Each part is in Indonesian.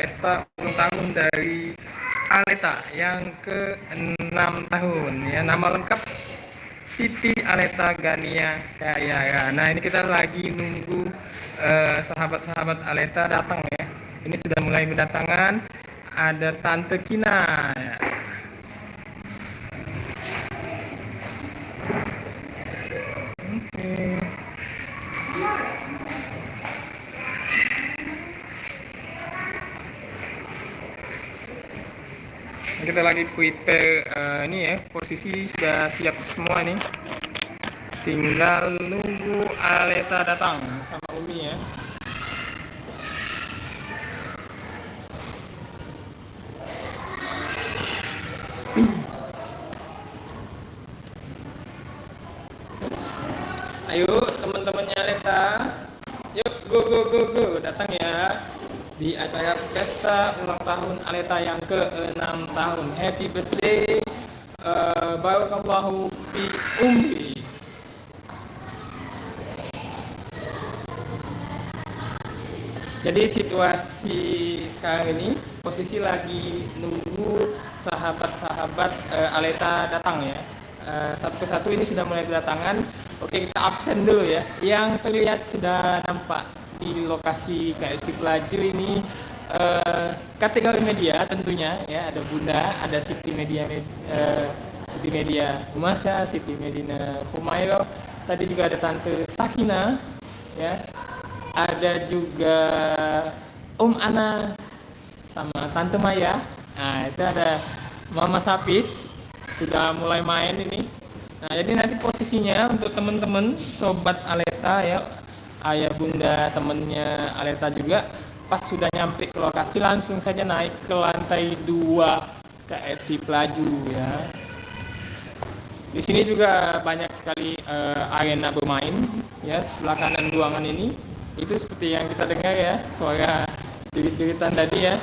pesta ulang tahun dari Aleta yang ke-6 tahun ya. Nama lengkap Siti Aleta Gania Kayaya. Nah, ini kita lagi nunggu sahabat-sahabat Aleta datang ya. Ini sudah mulai berdatangan. Ada Tante Kina ya. Oke. Kita lagi prepare ini ya, posisi sudah siap semua nih. Tinggal nunggu Aleta datang sama Umi ya. Ayo teman-temannya Aleta, yuk go datang ya di acara pesta ulang tahun Aleta yang ke-6 tahun. Happy birthday, barakallahu fi umri. Jadi situasi sekarang ini posisi lagi nunggu sahabat-sahabat Aleta datang ya. Satu persatu ini sudah mulai berdatangan. Oke, kita absen dulu ya. Yang terlihat sudah nampak di lokasi KFC Pelaju ini kategori media tentunya ya. Ada Bunda, ada Siti Media Umasa, Siti Medina Humayro. Tadi juga ada Tante Sakina ya. Ada juga Anas sama Tante Maya. Nah, itu ada Mama Sapis sudah mulai main ini. Nah, jadi nanti posisinya untuk teman-teman sobat Aleta ya, ayah bunda temennya Aleta juga, pas sudah nyampe ke lokasi langsung saja naik ke lantai 2 KFC Pelaju ya. Di sini juga banyak sekali arena bermain ya, sebelah kanan ruangan ini. Itu seperti yang kita dengar ya, suara jerit-jeritan tadi ya.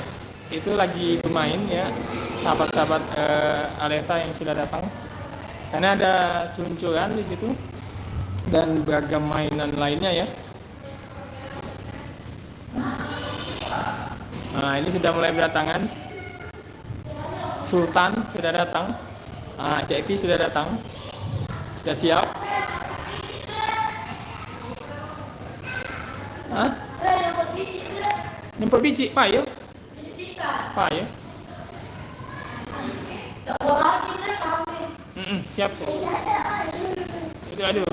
Itu lagi bermain ya, sahabat-sahabat Aleta yang sudah datang. Karena ada seluncuran di situ dan beragam mainan lainnya ya. Nah, ini sudah mulai berdatangan. Sultan sudah datang. Cepi sudah datang. Sudah siap. Nyempol biji, Pak ya? Pak ya? Siap. Itu aduh.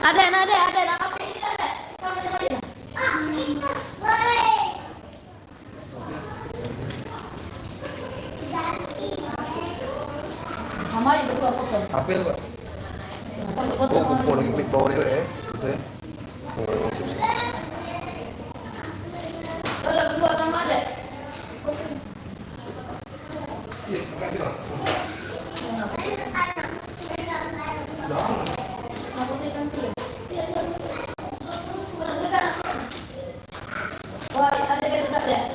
Ada, apa ini ada? Sama aja. Sama aja berdua foto. Apel, Pak. Foto-foto. Oh, kumpul lagi mic bawah dia, gitu ya. Oh, sip. Udah berdua sama aja. Iya, makasih, Pak. Wah, ada dekat ya.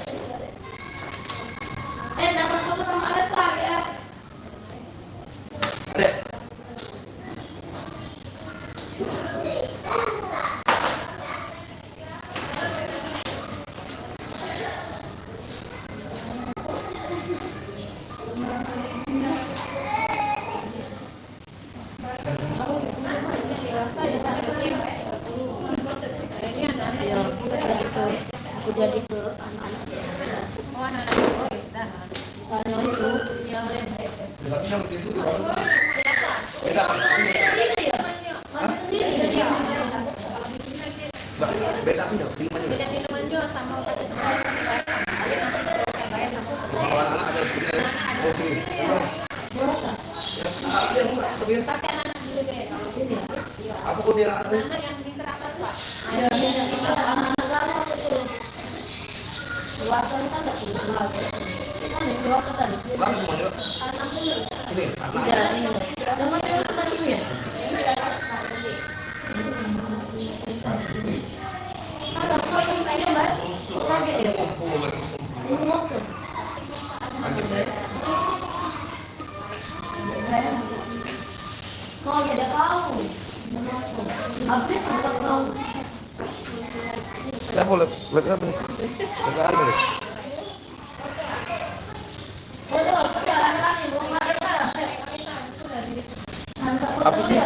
Jangan foto sama ada tag ya. Adek. Jadi ke anak-anak. Oh, anak-anak. Anak itu yang Tapi yang itu di bawah. Beda. Mandi sendiri dia. Mbak, beda punya, filmannya. Beda di Lemanjo sama kata Kalau anak-anak ada punya. Oke. pakai anak dulu deh kalau ini. Apa kok dia anak? Anak yang di teratas Pak. Ada anak-anak lama betul. Dewasa kan enggak perlu lagi. Kan dewasa tadi. Lalu semuanya. Anak dulu. Ini, anak. Tidak, ini. Sama dewasa tadi ya. Ada kok yang kayaknya Mbak. Kaget ya. Lanjut, ya. Kau tidak tahu. Update tidak tahu. Saya boleh lihat apa nih? Lihat apa nih? Apa sih?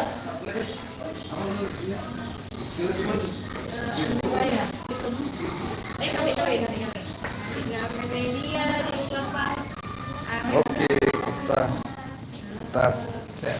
Oke, kita set.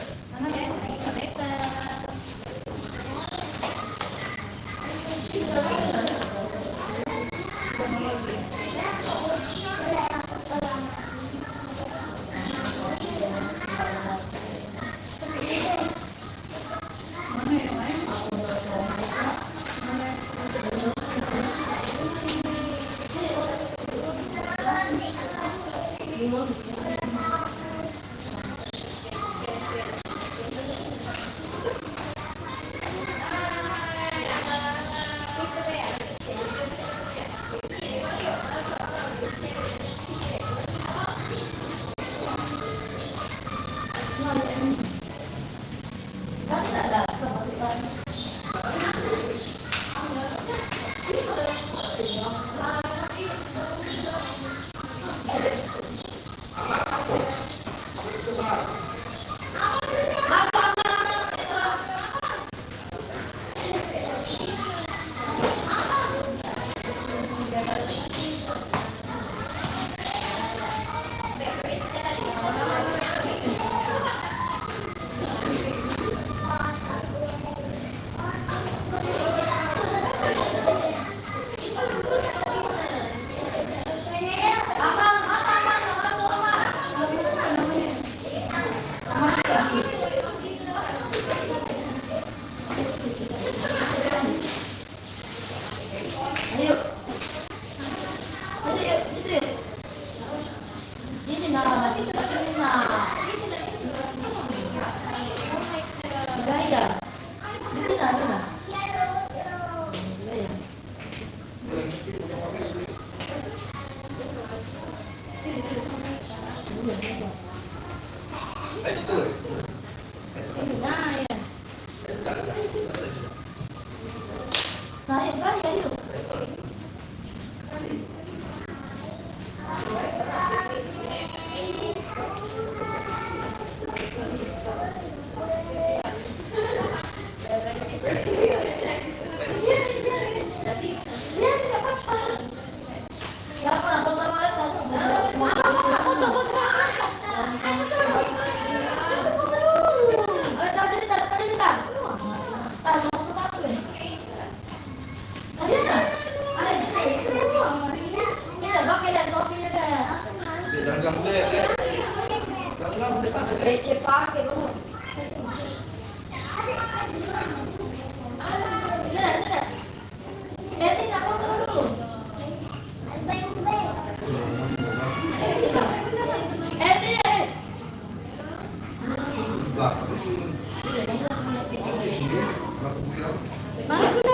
Mana dulu,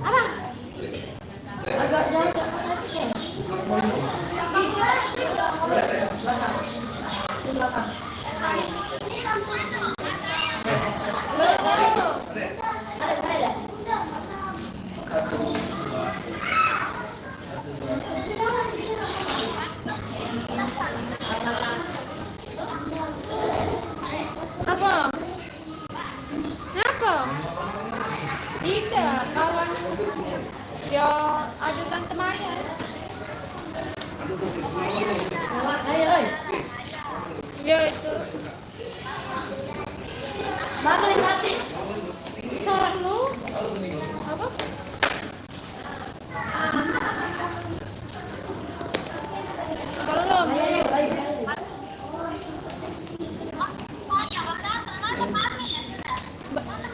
Abang? Agak jauh ke apa? Apa? Tidak, kawan. Ya, ada Tante Maya. Ya itu. Mana yang mati? Saran lu? Apa? Belum.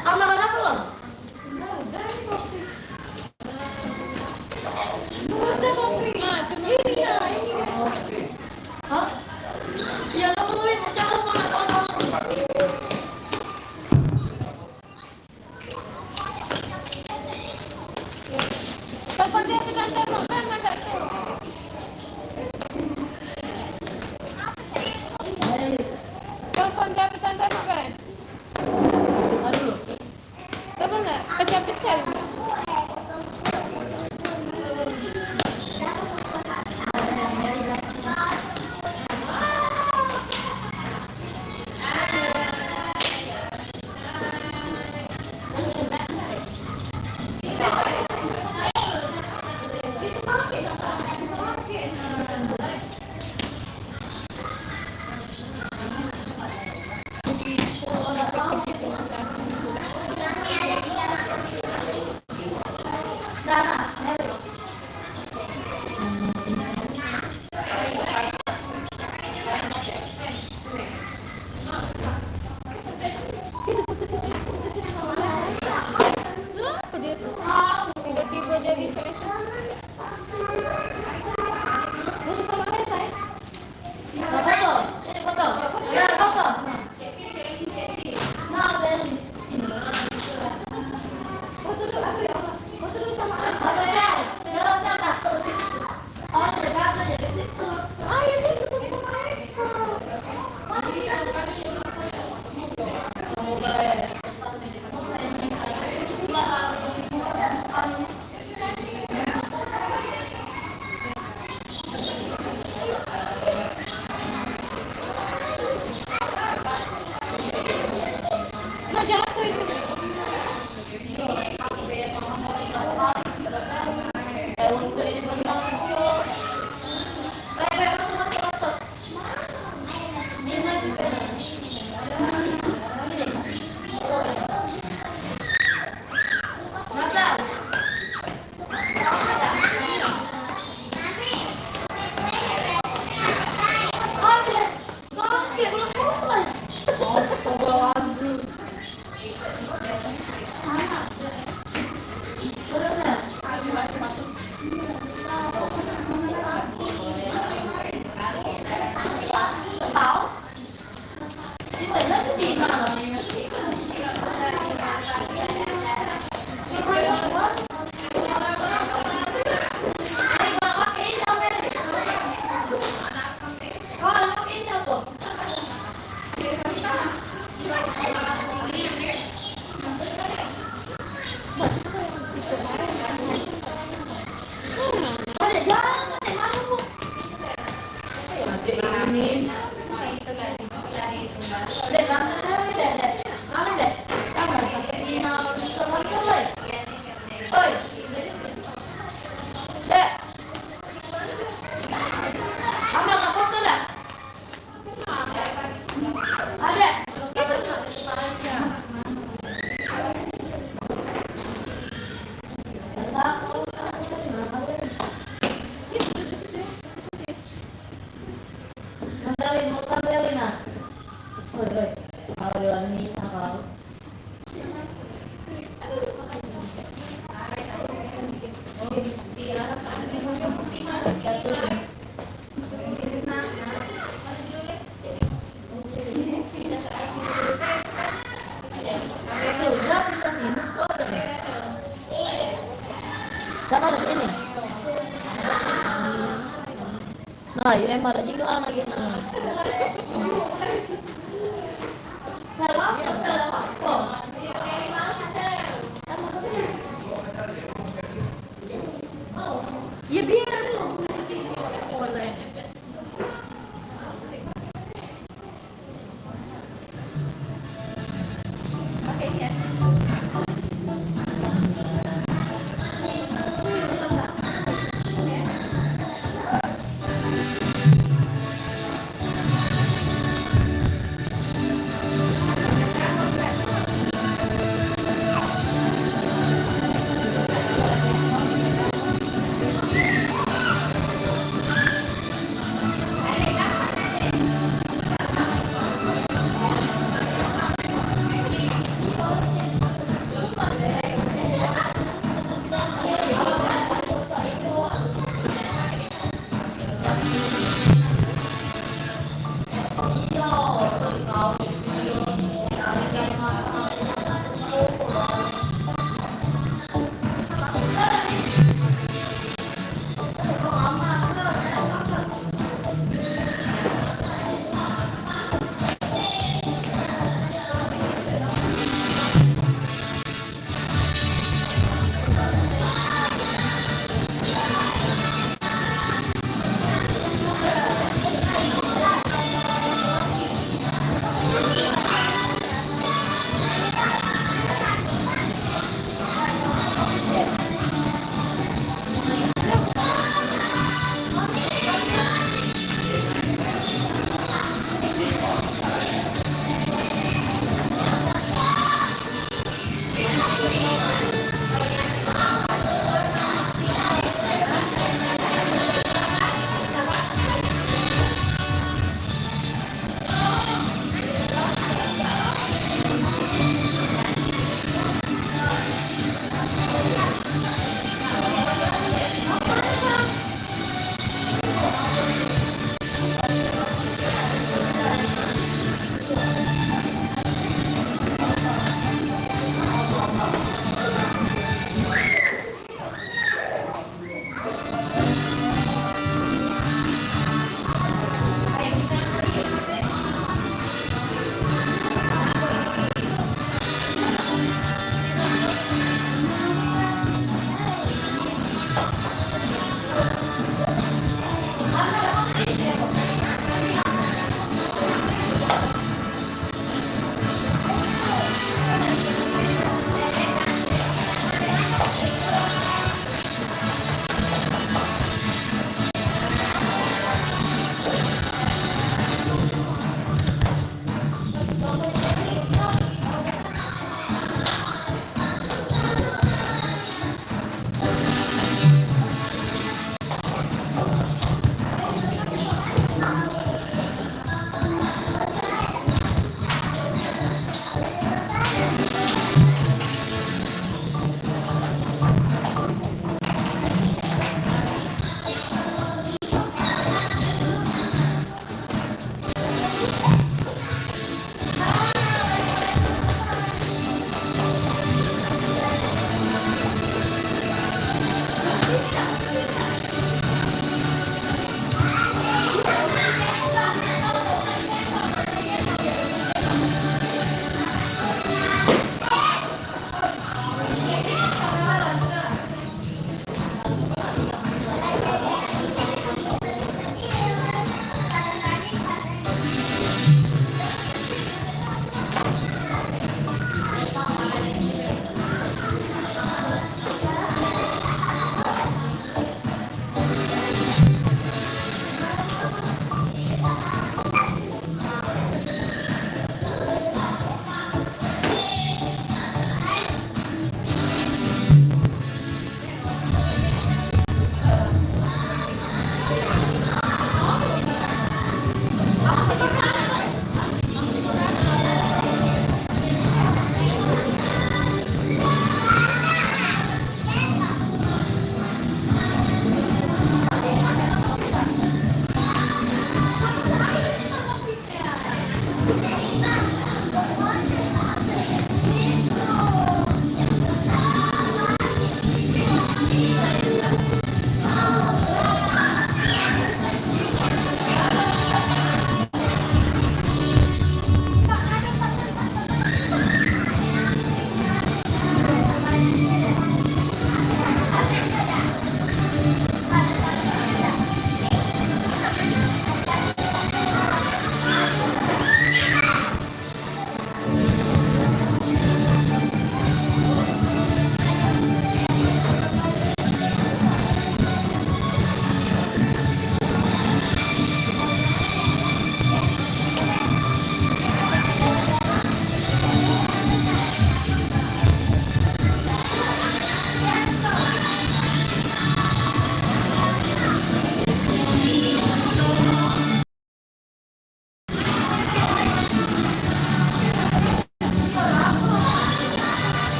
Ama mana belum? Udah kopi. Nah, cuma ini. Hah? Ya kamu lihat jangan makan. Telepon dia ke kantor makan masa itu. Telepon dia ke kantor makan. Aduh. Telepon nggak? Pecah-pecah. Tiba-tiba jadi selesai. Foto. Foto. Ya, foto. Nah, Beli. Foto dulu aku ya. Foto dulu sama aku. Foto ya. Jangan sana. Oh, dekat aja di situ. Ah, ya sih foto sama aku. ya emang ada juga anak gitu. Ya biar dulu. Pakai ini ya.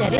jadi.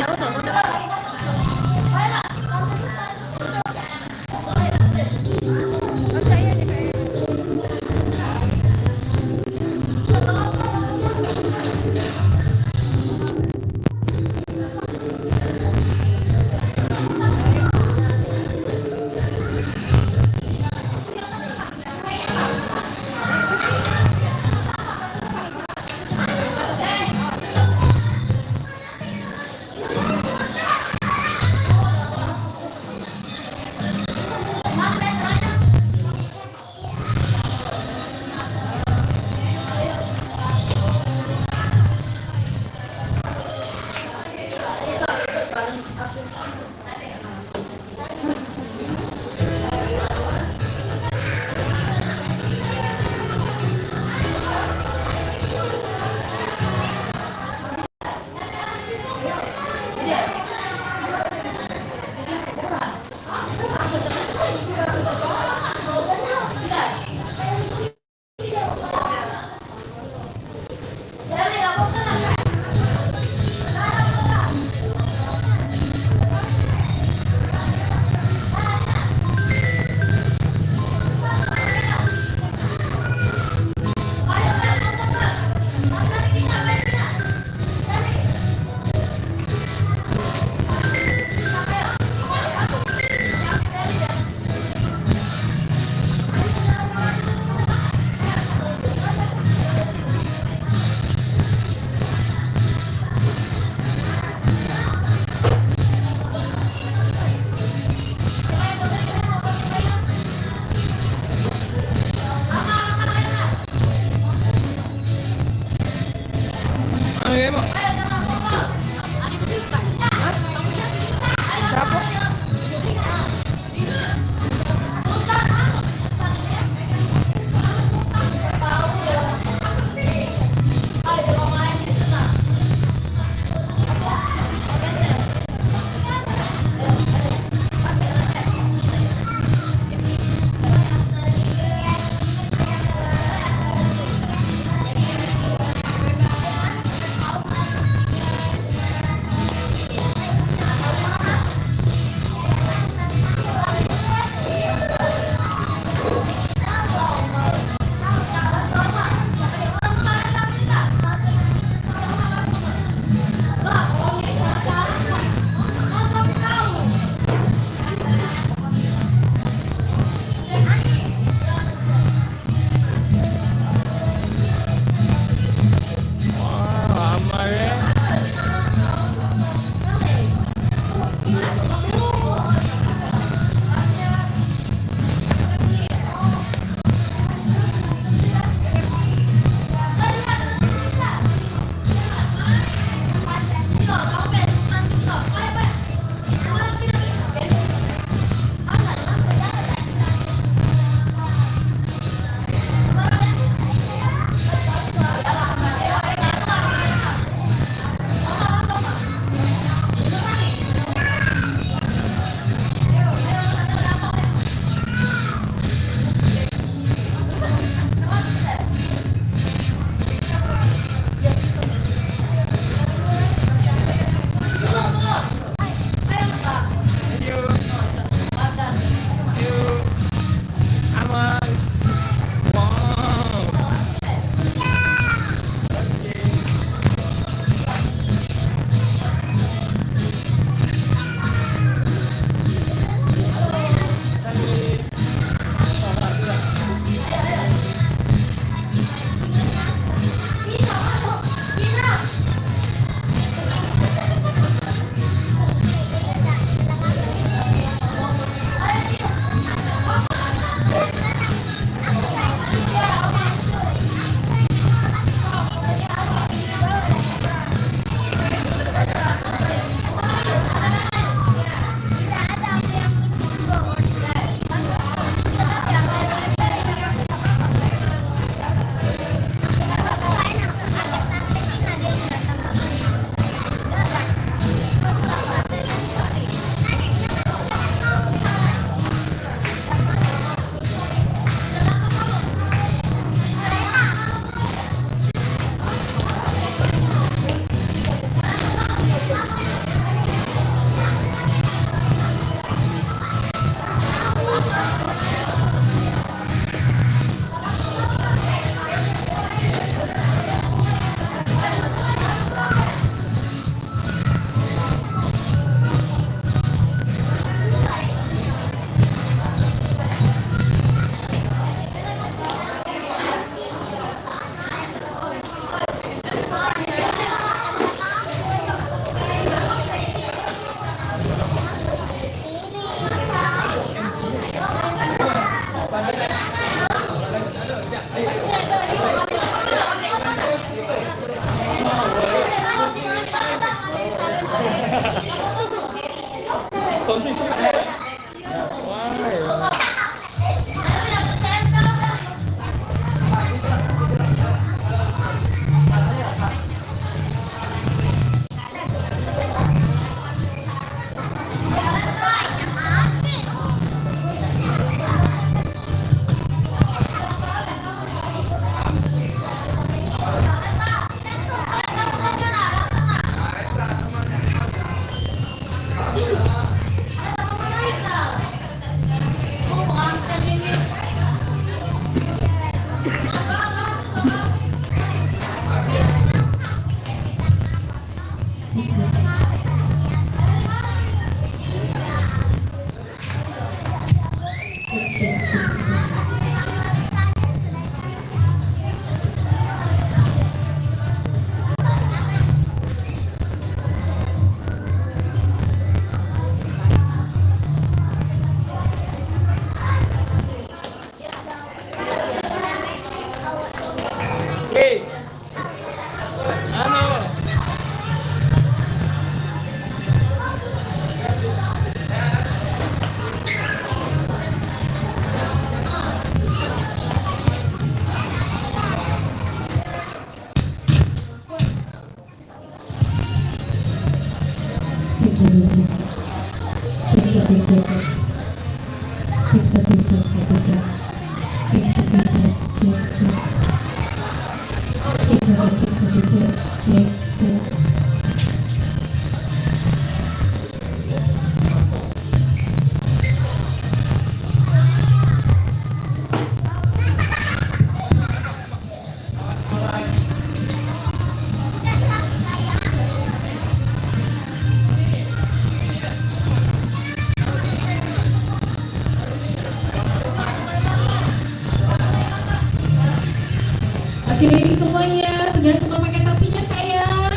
Oke, ini semuanya sudah semua pakai topinya sayang.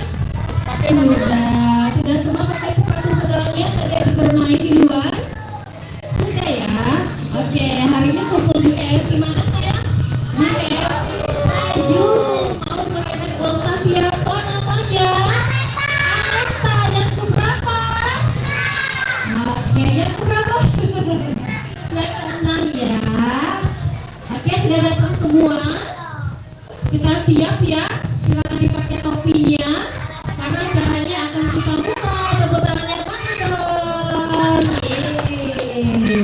Sudah semua pakai sepatu segalanya, ada yang bermain di luar. Sudah ya. Oke, hari ini kumpul di KFC mana sayang? Di KFC Maju. Mau merayakan ulang tahun siapa namanya? Ananta, yang keberapa? Oke, yang keberapa? Yang keenam ya. Oke, sudah datang semua. Kita siap ya, silakan dipakai topinya karena acaranya akan kita buka. Tepuk tangan yang mana dong? Yeay.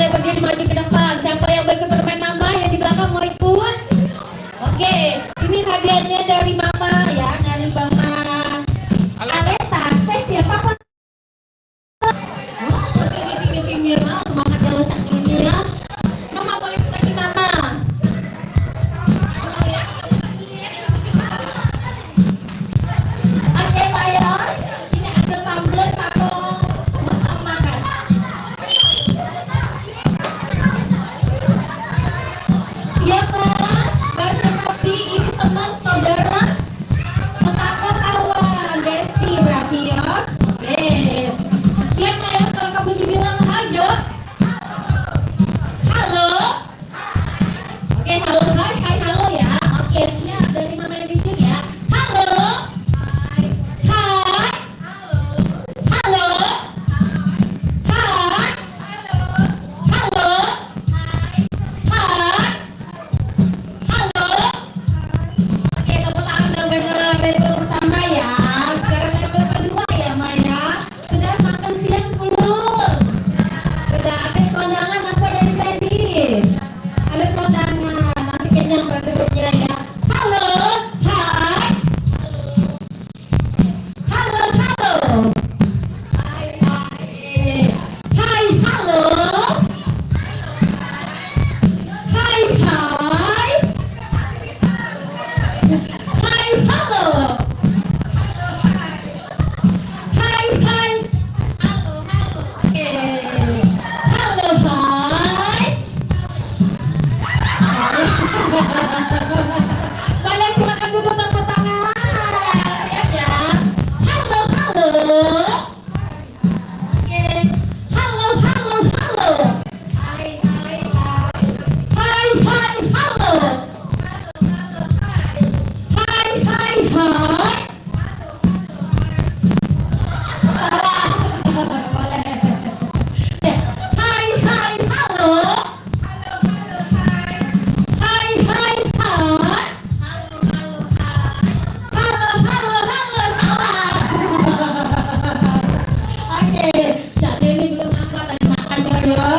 boleh berdiri maju ke depan. Siapa yang mau ikut bermain mama, yang di belakang mau ikut? Oke, ini hadiahnya dari mama ya, dari mama Aleta. Spesial papa. Oh, di pinggir mau semangat kalau cak ini ya. Mama boleh bagi mama. Oke sayang, ini ada tumbler kamu mau makan. Iya Pak, berarti ini teman saudara, tetangga kawan, Desi berarti ya. Iya Pak, kalau kamu dibilang ayo. Halo. Oke, halo, hai, halo ya. Oke, siap dari mama yang lucu ya. Halo. Hai. Halo. Hai. Halo. Hai. Halo. Oke, tepuk tangan dong bener level pertama ya. Sekarang level kedua ya Maya. Sudah makan siang belum? Sudah ada kondangan apa dari tadi? Ada kondangan. Nanti kenyang berikutnya ya. Halo. Hai. Halo, halo. Hai, hai. Hai, halo. Hai, hai. Hai, halo. Hai, hai. Halo, halo. Oke. Halo, hai. Kalian silakan duduk tepuk tangan. Siap ya. Halo, halo. Oke. Halo, halo, halo. Hai, hai, hai. Hai, hai, halo. Hai, hai, hai. Boleh. Hai, hai, halo. Hai, hai, hai. Halo, halo, halo, salah. Oke, jadi ini belum nampak tadi makannya ya.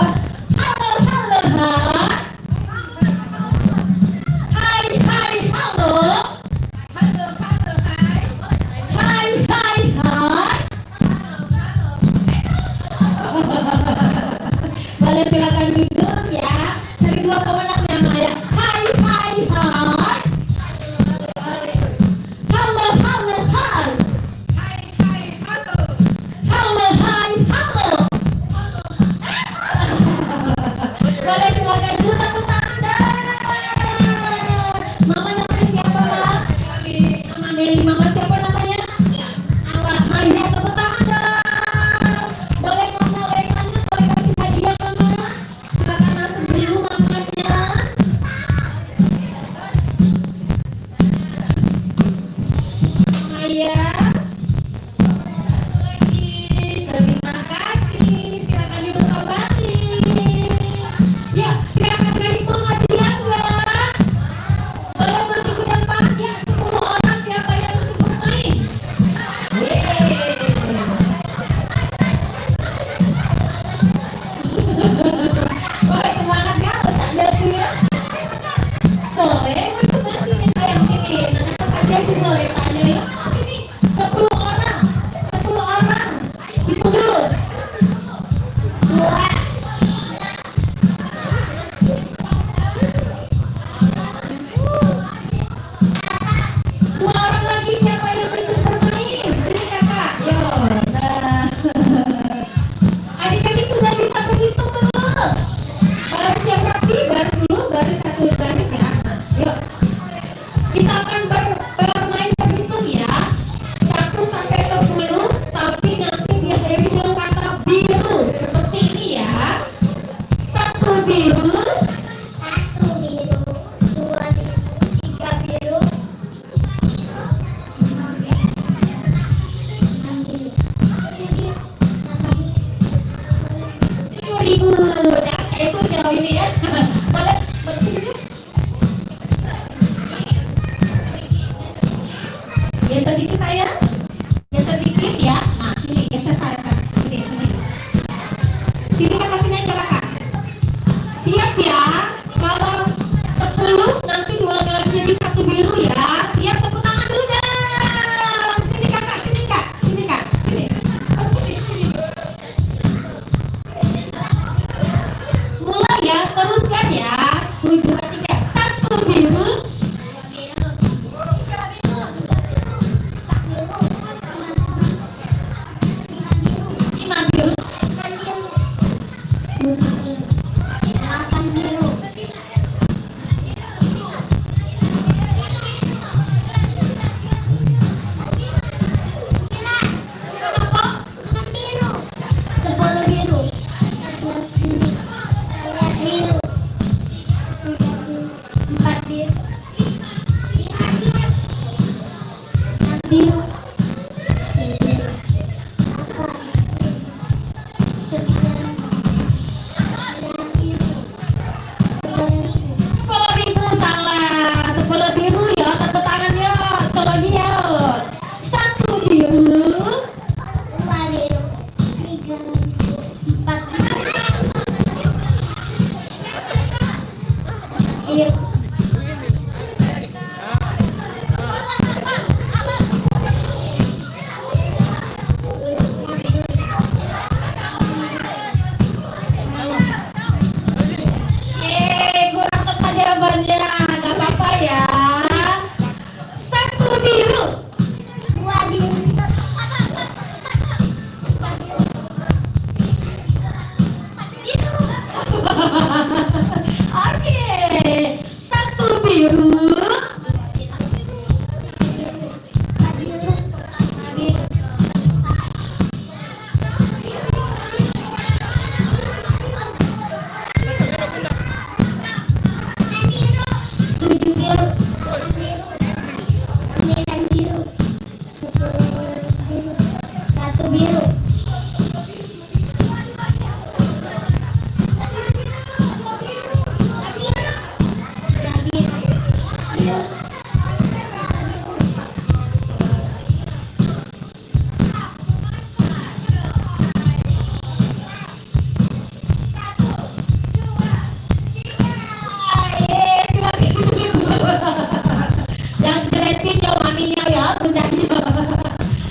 Halo, halo, hai. Hai, hai, halo. Halo, halo, hai. Hai, hai, hai. Boleh silakan duduk ya. Dari dua pemenangnya Maya. Hai, hai, hai. Halo, halo, hai. Halo, hai, halo. Boleh silakan duduk tepuk tangan. Mama namanya siapa, Mak? Mama Meli. Mama siapa namanya? Ala Maya, tepuk tangan dong. Boleh Mama, boleh tanya, boleh kasih hadiah Mama. Silakan masuk dulu mamanya. Maya. Terima kasih. Silakan duduk kembali. Ya, silakan dari pengajian enggak? Boleh maju ke depan ya. 10 orang siapa yang untuk bermain? Yeay. Wah, semangat kan? Ustaz Jatuh ya? Boleh, masuk nanti yang sini. Nanti Ustaz Jatuh boleh tanya ya. Ini 10 orang. 10 orang. Hitung dulu. 2. Dua orang lagi siapa yang ikut bermain? Ini kakak. Yo. Nah. Adik-adik sudah bisa berhitung belum? Baru yang rapi, baru dulu, baru satu garis ya. Nah, yuk. Kita akan bermain berhitung ya. 1 sampai 10, tapi nanti diakhiri dengan kata biru. Seperti ini ya. 1 biru. 1 biru, 2 biru, 3 biru, 10.000. Nah, itu jauh ini ya. Boleh berdiri. Yang sedikit saya, yang sedikit ya. Nah, sini geser saya. Sini, sini. Sini kakak, sini aja kakak. Makan biru. Makan biru. Kepala biru. Biru. Empat biru. Biru. Kepala biru salah. Kepala biru ya, tepuk tangan ya. Sekali lagi ya. Satu biru. Dua biru. Tiga. Empat biru. Kurang tepat jawabannya. Gak apa-apa ya. Satu biru. Dua biru. Oke. Satu biru. Tujuh biru. Sembilan biru. Satu biru. Dua biru. Yang jeletin ya maminya ya, bundanya.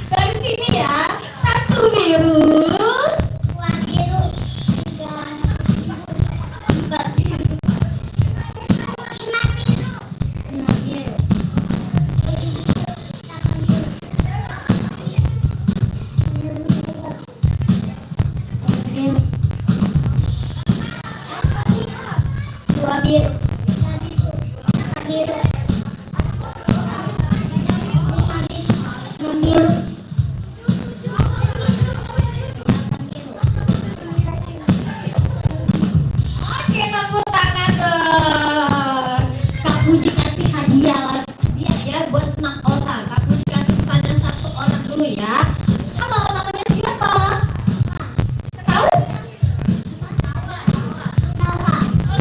Dari sini ya. Satu biru. Dua biru. Tiga. Empat biru. Lima biru. Enam biru. Dua biru. Empat biru. Enam biru. Oke, tepuk tangan dong. Kak Puji kasih hadiah lagi dia ya buat 6 orang. Kak Puji kasih pertanyaan 1 orang dulu ya. Halo, namanya siapa? Tahu?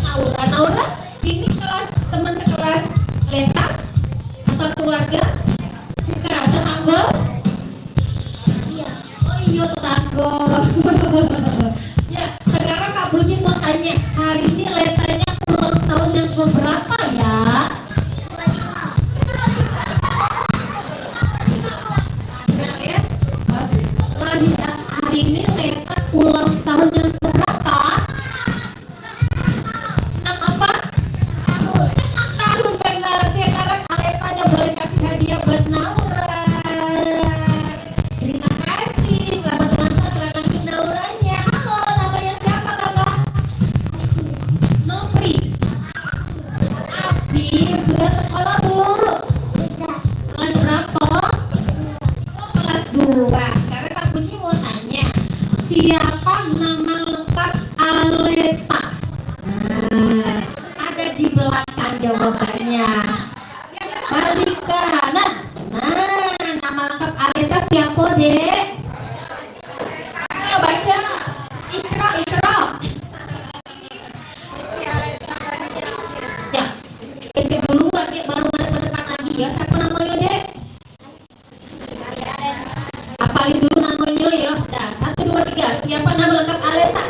Naura. Naura, ini kelas teman sekelas Leta atau keluarga? Bukan, tetangga? Iya. Oh iya, tetangga. Ya, sekarang Kak Puji mau tanya, hari ini Letanya ulang tahun yang keberapa ya? Nah, ya. Hari ini Leta ulang tahun yang keberapa? 6 apa? 6 tahun benar. Sekarang Letanya boleh kasih hadiah buat Naura. Terima kasih. Selamat ulang tahun. Selamat Nauranya. Halo, namanya siapa kakak? Nopri. Abi, sudah sekolah dulu. Kelas berapa? Oh, kelas 2. Sekarang Kak Puji mau tanya, siapa nama lengkap Aleta? Nah, ada di belakang jawabannya. Balik kanan. Nah, nama lengkap Aleta siapa, Dek? Ayo baca. Ikra. Ya, ente dulu aja baru ada ke depan lagi ya. Siapa namanya, Dek? Apalin dulu namanya ya. Nah, 1, 2, 3. Siapa nama lengkap Aleta?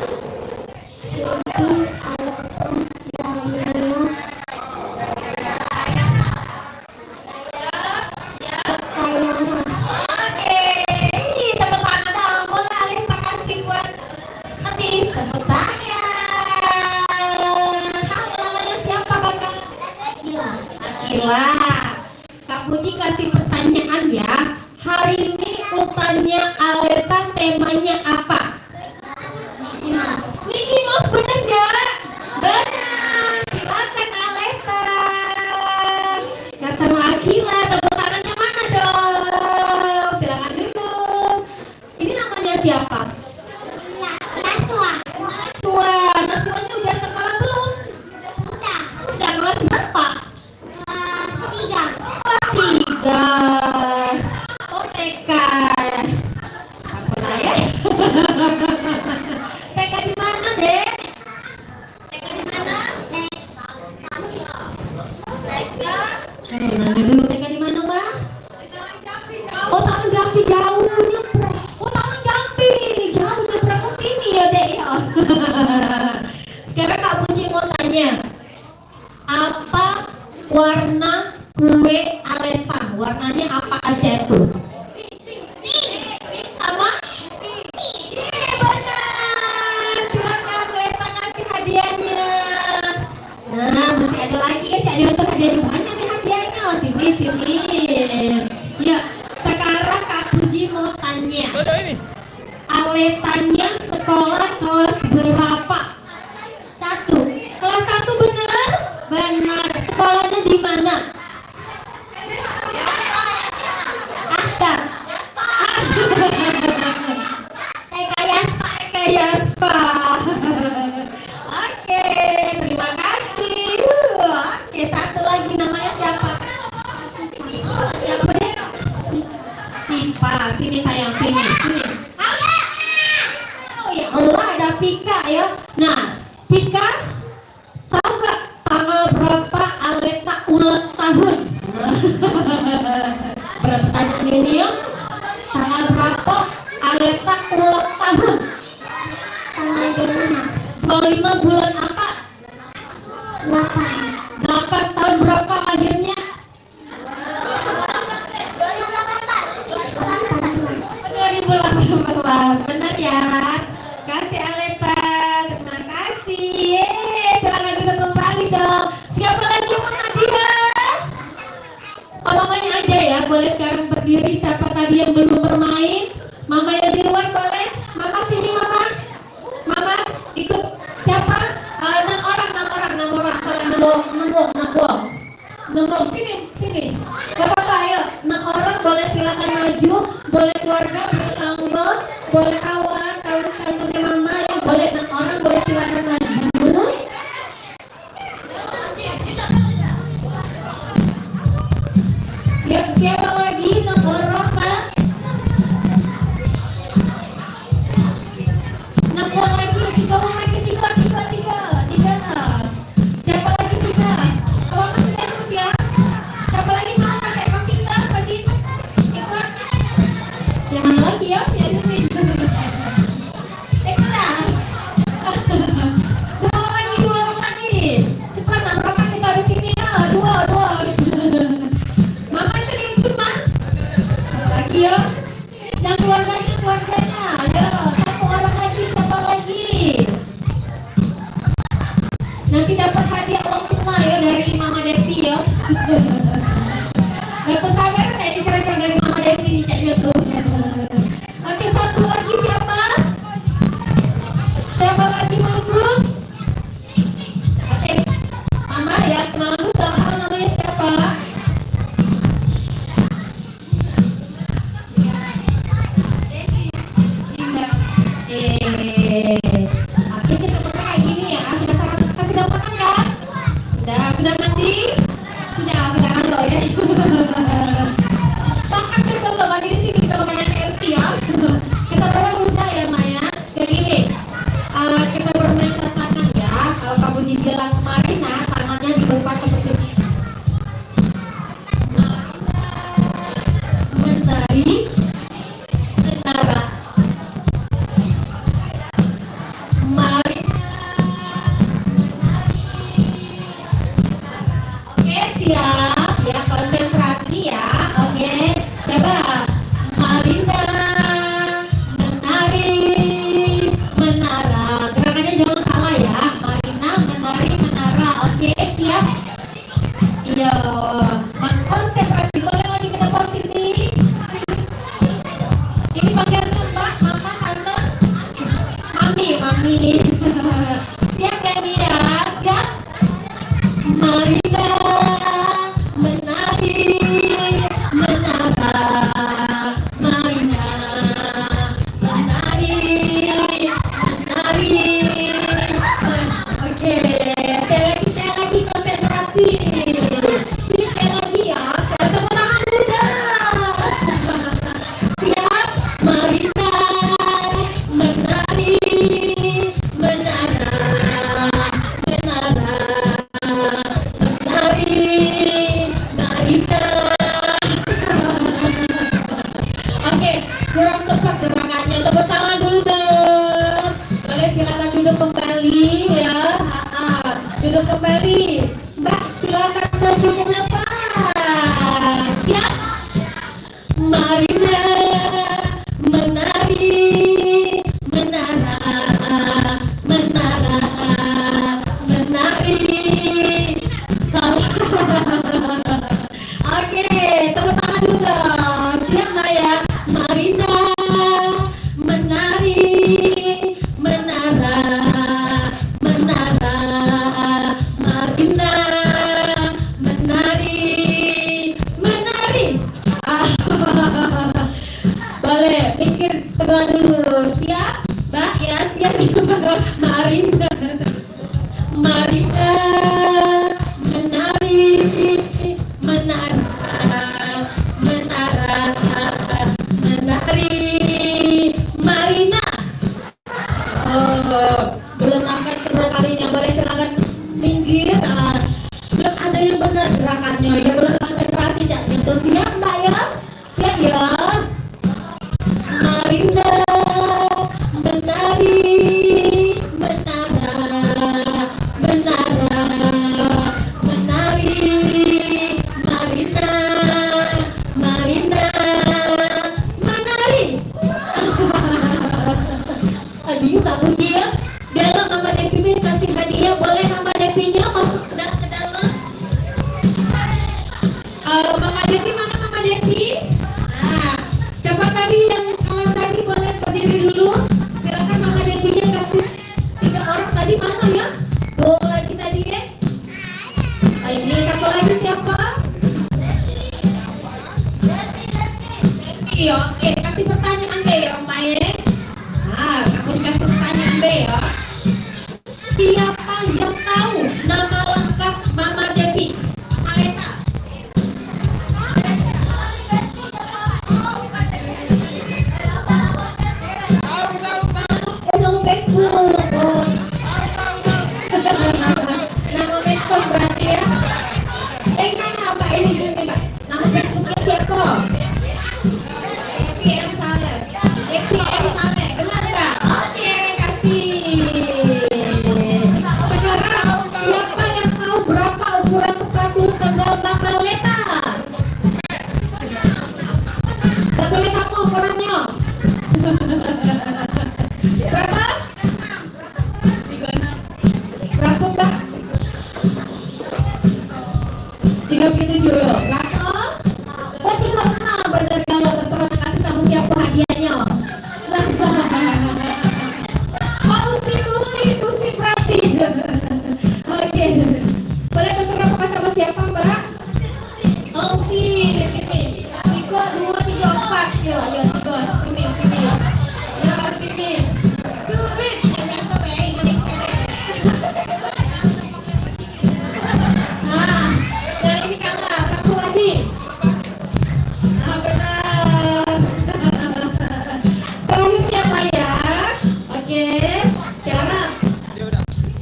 Oke, tepuk tangan dong. Boleh Aleta kasih buat Habis. Tepuk tangan. Halo, namanya siapa kakak? Akila. Kak Puji kasih pertanyaan ya. Hari ini ultahnya Aleta temanya apa? Mickey Mouse Benar nggak? Benar. Silakan Aleta. Kak sama Akila, tepuk tangannya mana dong? Silakan duduk. Ini namanya siapa? Naswa. Naswa. Naswanya udah sekolah belum? Udah. Udah kelas berapa? 3. Oh, 3. Oh, TK. Apa ya? TK di mana, Dek? TK di mana? TK. Mana dulu TK di mana, Mbak? Oh, Taman Jambi jauh nyebrang. Oh, Taman Jambi jauh nyebrang ke sini ya, Dek ya. Sekarang Kak Puji mau tanya. Apa warna kue Aleta? Warnanya apa aja itu? Apa? Iya benar. Silakan Aleta kasih hadiahnya. Nah, masih ada lagi ya, Cak Dewa, hadiah banyak nih hadiahnya. Sini. Ya, sekarang Kak Puji mau tanya. Aletanya sekolah kelas berapa? 1. Kelas 1 benar? Benar. Sekolahnya di mana? Askar. TK Yaspa. Oke, terima kasih. Oke, satu lagi namanya siapa? Siapa deh? Sipa. Sini sayang, sini. Oh ya Allah, ada Pika ya. Nah, Pika, tahu nggak tanggal berapa Aleta ulang tahun? Berapa tanya ini ya? Tanggal berapa Aleta ulang tahun? Tanggal 25 bulan apa? 8 tahun berapa lahirnya? 2018. Benar ya? Kasih Aleta. Terima kasih. Silakan duduk kembali dong. Siapa lagi yang mau hadiah? Mamanya aja ya, boleh sekarang berdiri. Siapa tadi yang belum bermain? Mama yang di luar boleh? Mama sini mama. Mama ikut siapa? 6 orang. Kalau nembok. Sini. Gak apa-apa, ayo. 6 orang boleh silakan maju. Boleh keluarga, boleh tangga, boleh kawan-kawannya mama yang boleh 6 orang boleh silakan maju. Ya, siapa lagi 6 orang, Pak? 6 orang lagi, 3 orang lagi, 3. Siapa lagi 3? Kalau masih ikut ya. Siapa lagi mau pakai komputer tadi? Ikut. Yang mana lagi ya? Yang ini. Ikutan. 2 orang lagi. Cepat, berapa kita di sini ya? 2. Mama itu ikut, Mas. Lagi ya. Dan keluarganya. Ayo, 1 orang lagi, siapa lagi? Nanti dapat hadiah uang tunai ya dari Mama Desi ya. Dapat kabar kayak diceritakan dari Mama Desi nih Cak YouTube. Oke, 1 lagi siapa? Siapa lagi masuk? Oke, Mama ya kenal sama namanya siapa? Oke, kita pakai kayak gini ya. Sudah makan kan? Sudah mandi? Sudah kalau ya. Makan kan kalau lagi di sini kita makan KFC ya. Kita bermain udah ya Maya. Jadi nih, kita bermain tangan ya. Kalau kamu dibilang Marina, tangannya dibuka seperti ini. Menari, menara. Siap, ya konsentrasi ya. Oke, coba Marina menari menara. Gerakannya jangan salah ya. Marina menari menara. Oke, siap. Iya, konsentrasi. Boleh lagi kita posisi ini. Ini panggilnya Mbak, Mama, Tante, Mami. duduk kembali. Mbak, silakan maju ke depan. Siap? Marina menari, menara, menara, menari. Oke, tepuk tangan dulu dong. Siap nggak ya? Marina menari, menara, menara, Marina menari, menari. Boleh, pikir tegang dulu. Siap, Mbak ya, siap. Marina, Marina menari, menara, menara, menari, Marina. Oh, belum angkat kedua kalinya, boleh silakan minggir. Belum ada yang benar gerakannya, ya boleh konsentrasi dan nyentuh. Siap Mbak ya? Siap ya? Marina menari, menara, menara, menari, Marina, Marina, menari. Aduh, Kak Puji ya. Dalam Mama Devi kasih hadiah, boleh Mama Devinya masuk ke dalam. Mama Devi mana Mama Devi? Nah, siapa tadi yang kalau tadi boleh berdiri dulu. Silakan Mama Devinya kasih 3 orang tadi mana ya? 2 lagi tadi ya. Ini satu lagi siapa? Devi, oke, kasih pertanyaan deh ya Oma ya. Nah, aku dikasih pertanyaan deh ya. Siapa yang tahu nama lengkap Mama Devi? Mama Leta. Nama Facebook. Nama Facebook berarti ya. Nanya apa ini dulu Mbak? Nama Facebooknya siapa? Devi M. Saleh. Devi M. Saleh. Benar Mbak? Oke, kasih. Sekarang siapa yang tahu berapa ukuran sepatu sandal Mama Leta? Gak boleh kamu ukurannya. Berapa? 36. Berapa Mbak? 37 loh. Berapa? Oh 36. Bener kalau terserah kasih sama siapa hadiahnya. Oh Usi berarti. Oke. Boleh terserah pakai sama siapa Mbak? Oh Usi. Iko 2, 3, 4. Yo, Iko. Sini. Yo, sini. Sulit. Nah, yang ini kalah. Satu lagi. Nah, benar. Terakhir siapa ya? Oke. Sekarang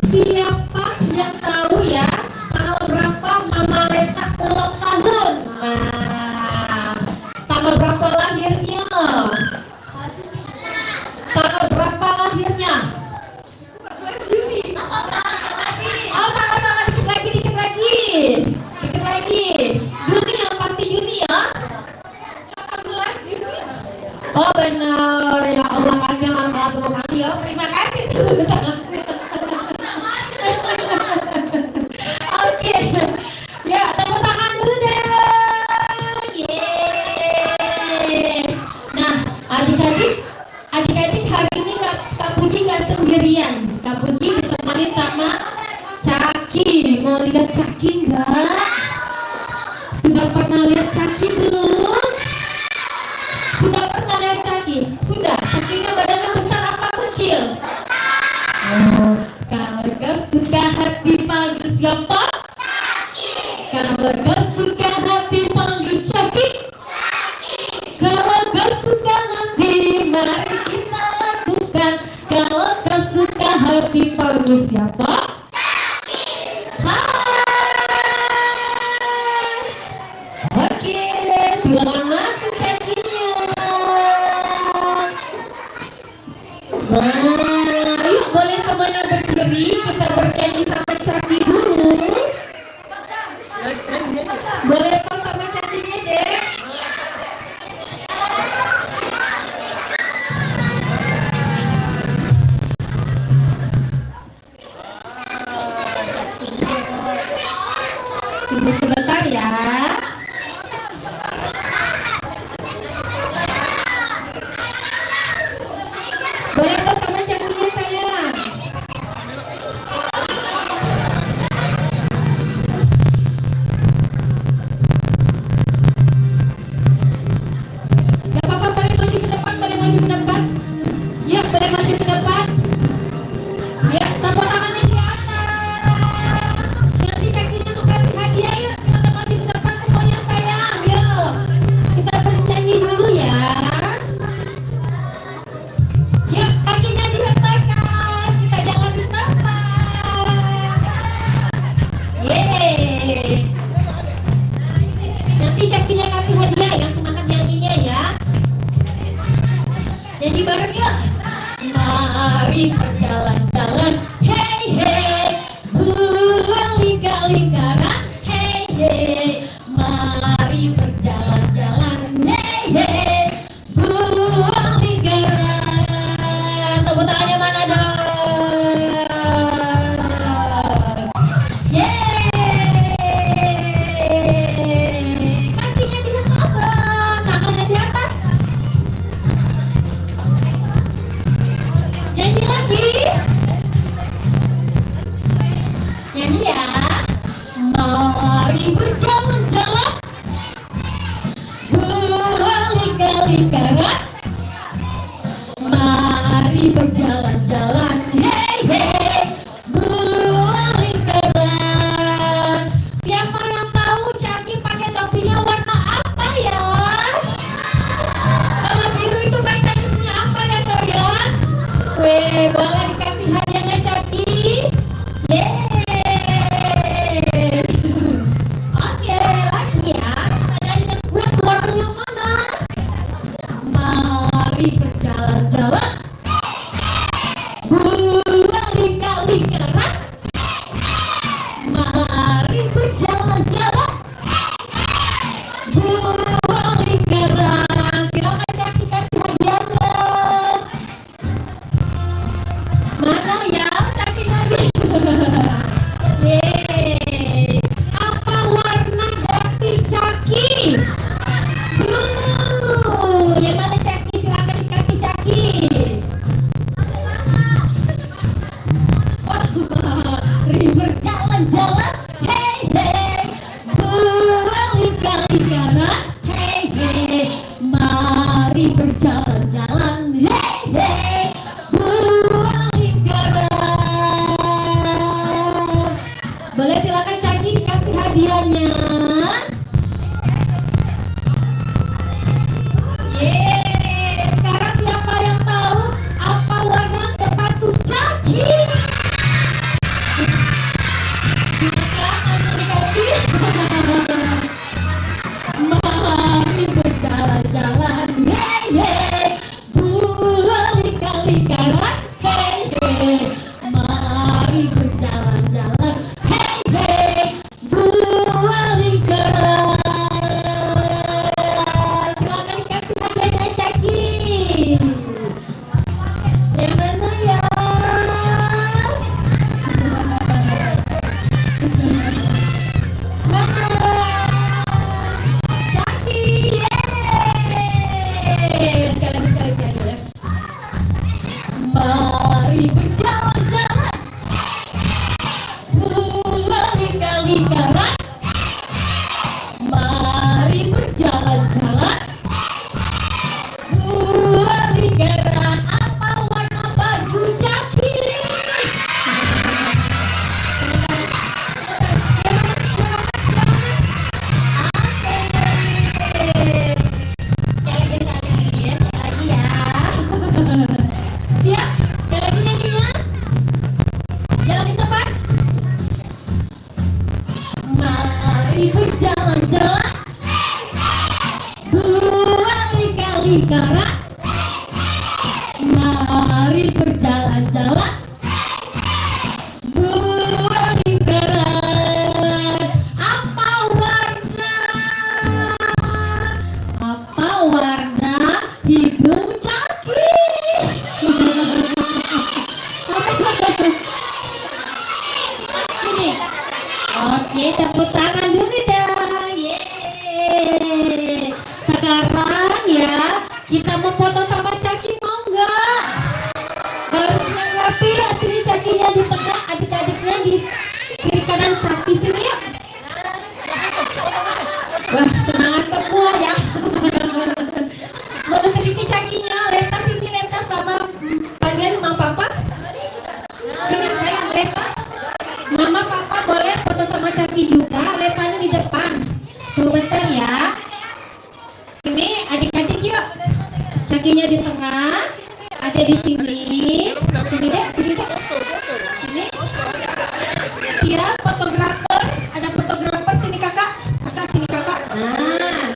siapa yang tahu ya tanggal berapa Mama Leta ulang tahun? Nah, tanggal berapa lahirnya? Tanggal berapa lahirnya? Juni. Oh, salah, dikit lagi. Juni yang pasti Juni ya? 18 Juni. Oh benar, ya Allah kami lama kali ya. Terima kasih. Oke, ya tepuk tangan dulu deh. Yeay. Nah, adik-adik hari ini Kak Puji nggak sendirian. Kak Puji ditemani sama Caki. Mau lihat Caki nggak? Sudah pernah lihat Caki belum? Sudah pernah lihat Caki? Sudah. Cakinya badannya besar apa kecil? Oh, kalau kau suka hati panggil siapa? Kalau kau suka hati panggil Caki. Kalau kau suka hati mari kita lakukan. Kalau kau suka hati panggil siapa? Oke, silakan masuk Cakinya. Baik, boleh semuanya berdiri, kita bernyanyi sama Caki dulu. Tunggu sebentar ya. Boleh bersama cangkirnya sayang. Gak apa-apa, boleh maju ke depan, boleh maju ke depan. Ya, boleh maju ke depan. Ya, tepuk tangannya di atas. Nanti kakinya mau kasih hadiah, yuk. Kita maju ke depan semuanya sayang. Yuk, kita bernyanyi dulu ya. Yuk, kakinya dihentakkan. Kita jangan di tempat. Yeay. Nanti kakinya kasih hadiah yang semangat nyanyinya ya. Jadi bareng yuk. Mari berjalan-jalan, hey hey, buang lingkar-lingkaran, hey hey. Mari berjalan-jalan, hey hey, buang lingkaran. Tepuk tangannya mana dong? Yeay. Kakinya diletakkan, tangannya di atas. Nyanyi lagi. Nyanyi ya. Mari berjalan-jalan, buang lingkar-lingkaran. Mari berjalan-jalan, hey hey, buang lingkaran. Siapa yang tahu Caki pakai topinya warna apa ya? Kalau biru itu bacaannya apa ya kalian? Weh, boleh dikasih hadiahnya Caki? Yeay. Oke, lagi ya. Nyanyi yang kuat suaranya mana? Mari berjalan-jalan, buang lingkar-lingkaran. Mari berjalan-jalan, buang lingkaran. Silakan Caki kasih hadiahnya. Mana ya Caki Nabi? Yeay. Apa warna dasi Caki? Yang mana Caki? Silakan dikasih Caki. Mari berjalan-jalan, hey hey, buang lingkar-lingkaran, hey hey. Mari berjalan-jalan, hey hey, buang lingkaran. Boleh silakan Caki dikasih hadiahnya. Yeay. Sekarang siapa yang tahu apa warna sepatu Caki? Mari berjalan-jalan, hey hey, buang lingkar-lingkaran, hey hey. Mari berjalan-jalan, hey hey, buang lingkaran. Silakan dikasih hadiahnya Caki. Yang mana ya? Caki, yeay. Sekali ya. Mari berjalan-jalan, buang lingkar-lingkaran. Mari berjalan-jalan, buang lingkaran. Apa warna baju Caki? Siap? Sekali lagi nyanyinya. Jalan di tempat. Mari berjalan-jalan, buang lingkar-lingkaran. Mari berjalan-jalan, buang lingkaran. Apa warna? Apa warna hidung Caki? Ini. Oke, tepuk tangan dulu dong. Yeay. Sekarang ya, kita mau foto sama Caki, mau nggak? Baru yang rapi, sini Cakinya di tengah, adik-adiknya di kiri kanan Caki sini yuk. Wah, semangat semua ya. Mau sedikit Cakinya, Leta sini, Leta sama panggil Mama Papa. Sini saya Leta. Mama Papa boleh foto sama Caki juga, Letanya di depan. Tunggu bentar ya. Ini adik-adik yuk. Cakinya di tengah, ada di sini. Sini deh, sini deh. Sini. Siap, fotografer. Ada fotografer, sini kakak. Kakak, sini kakak. Nah,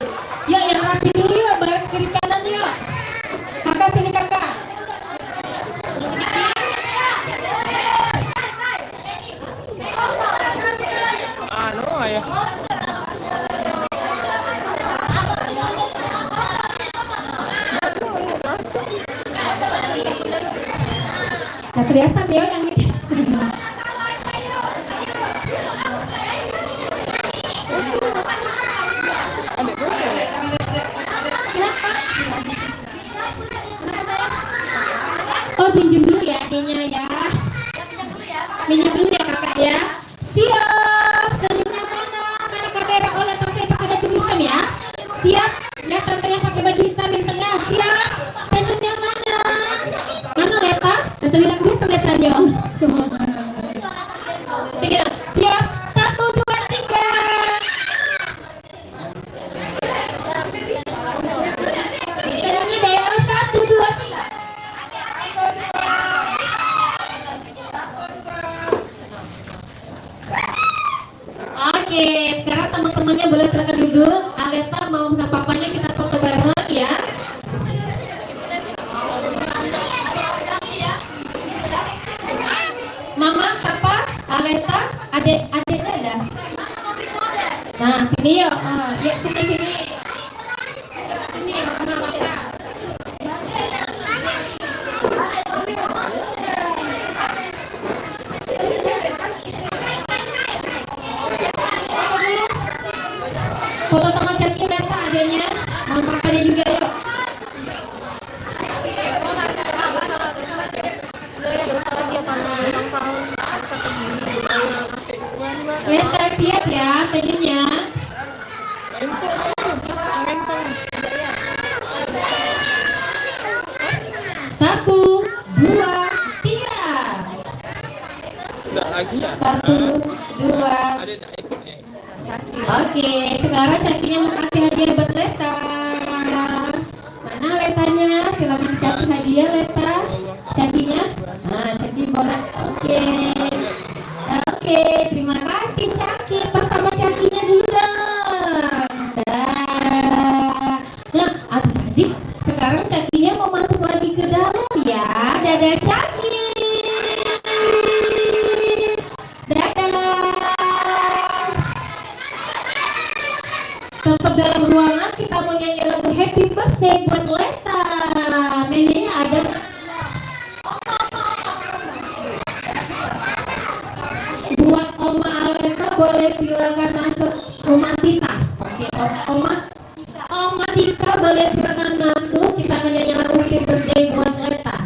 yuk yang rapi dulu yuk, baris kiri kanan yuk. Kakak, sini kakak. Ano ayah? Satria Satrio yang ini. Kenapa? Oh, pinjam dulu ya adanya ya. Pinjam dulu ya kakak ya. Siap. Senyumnya mana? Mana kamera oleh sampai pakai baju hitam ya. Siap. Lihat tante yang pakai baju hitam di tengah. Siap. Senyumnya mana? Mana Leta? Leta bilang gitu Letanya. Siap. Siap. 1, 2, 3. Senyumnya Deo. 1, 2, 3. Oke, sekarang teman-temannya boleh silakan duduk. Aleta mau sama papanya kita foto bareng ya. Mama, papa, Aleta, adiknya ada. Nah, sini yuk. Yuk sini sini. Sini, mama, papa. Foto sama Caki Leta adanya, mau papanya juga yuk. Leta siap ya, senyumnya. Satu, dua, tiga. Udah lagi ya? 1, 2. Ada tak ikutnya? Oke, sekarang Cakinya mau kasih hadiah buat Leta. Mana Letanya? Silakan dikasih hadiah Leta. Cakinya? Nah, Caki boleh. Oke, terima kasih Caki. Pas sama Cakinya dulu dong. Dah. Nah, adik-adik, sekarang Cakinya mau masuk lagi ke dalam ya. Dadah Caki. Dadah. Tetap dalam ruangan kita mau nyanyi lagu Happy Birthday buat Leta. Neneknya ada. Buat Oma Aleta boleh silakan masuk. Oma Tita. Oke, Oma Tika boleh silakan masuk. Kita akan nyanyi lagu Happy Birthday buat Leta.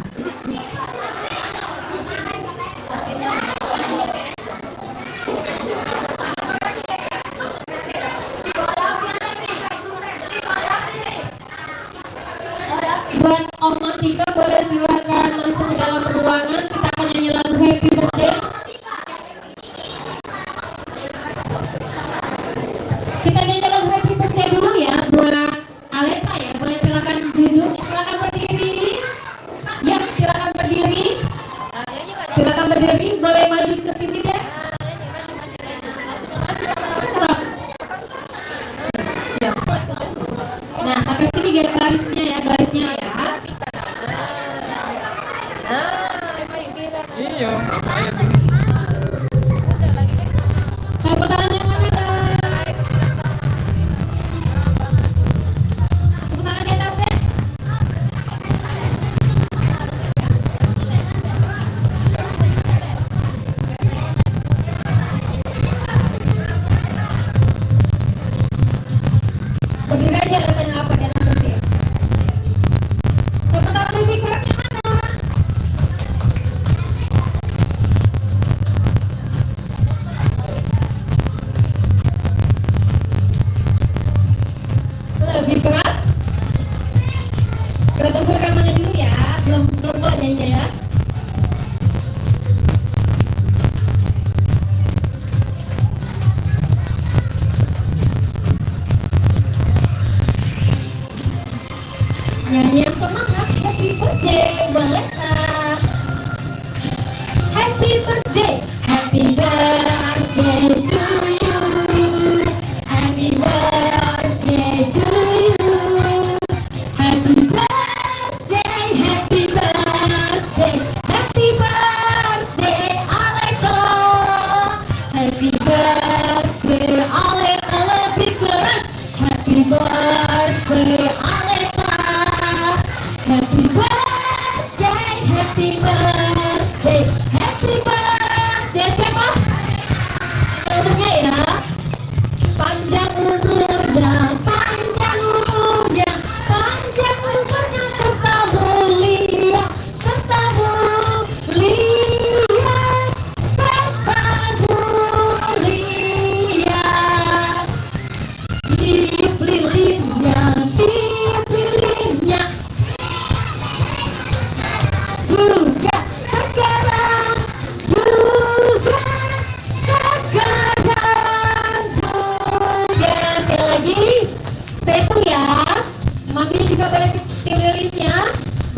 Buat Oma Tika boleh silakan masuk ke dalam ruangan. Kita akan nyanyi lagu Happy Birthday. Kita nyanyi lagu Happy Birthday dulu ya buat Aleta ya. Boleh silakan duduk, silakan berdiri. Ya, silakan berdiri. Silakan berdiri, boleh maju ke sini deh. Stop. Ya. Nah, sampai sini garisnya ya, garisnya ya.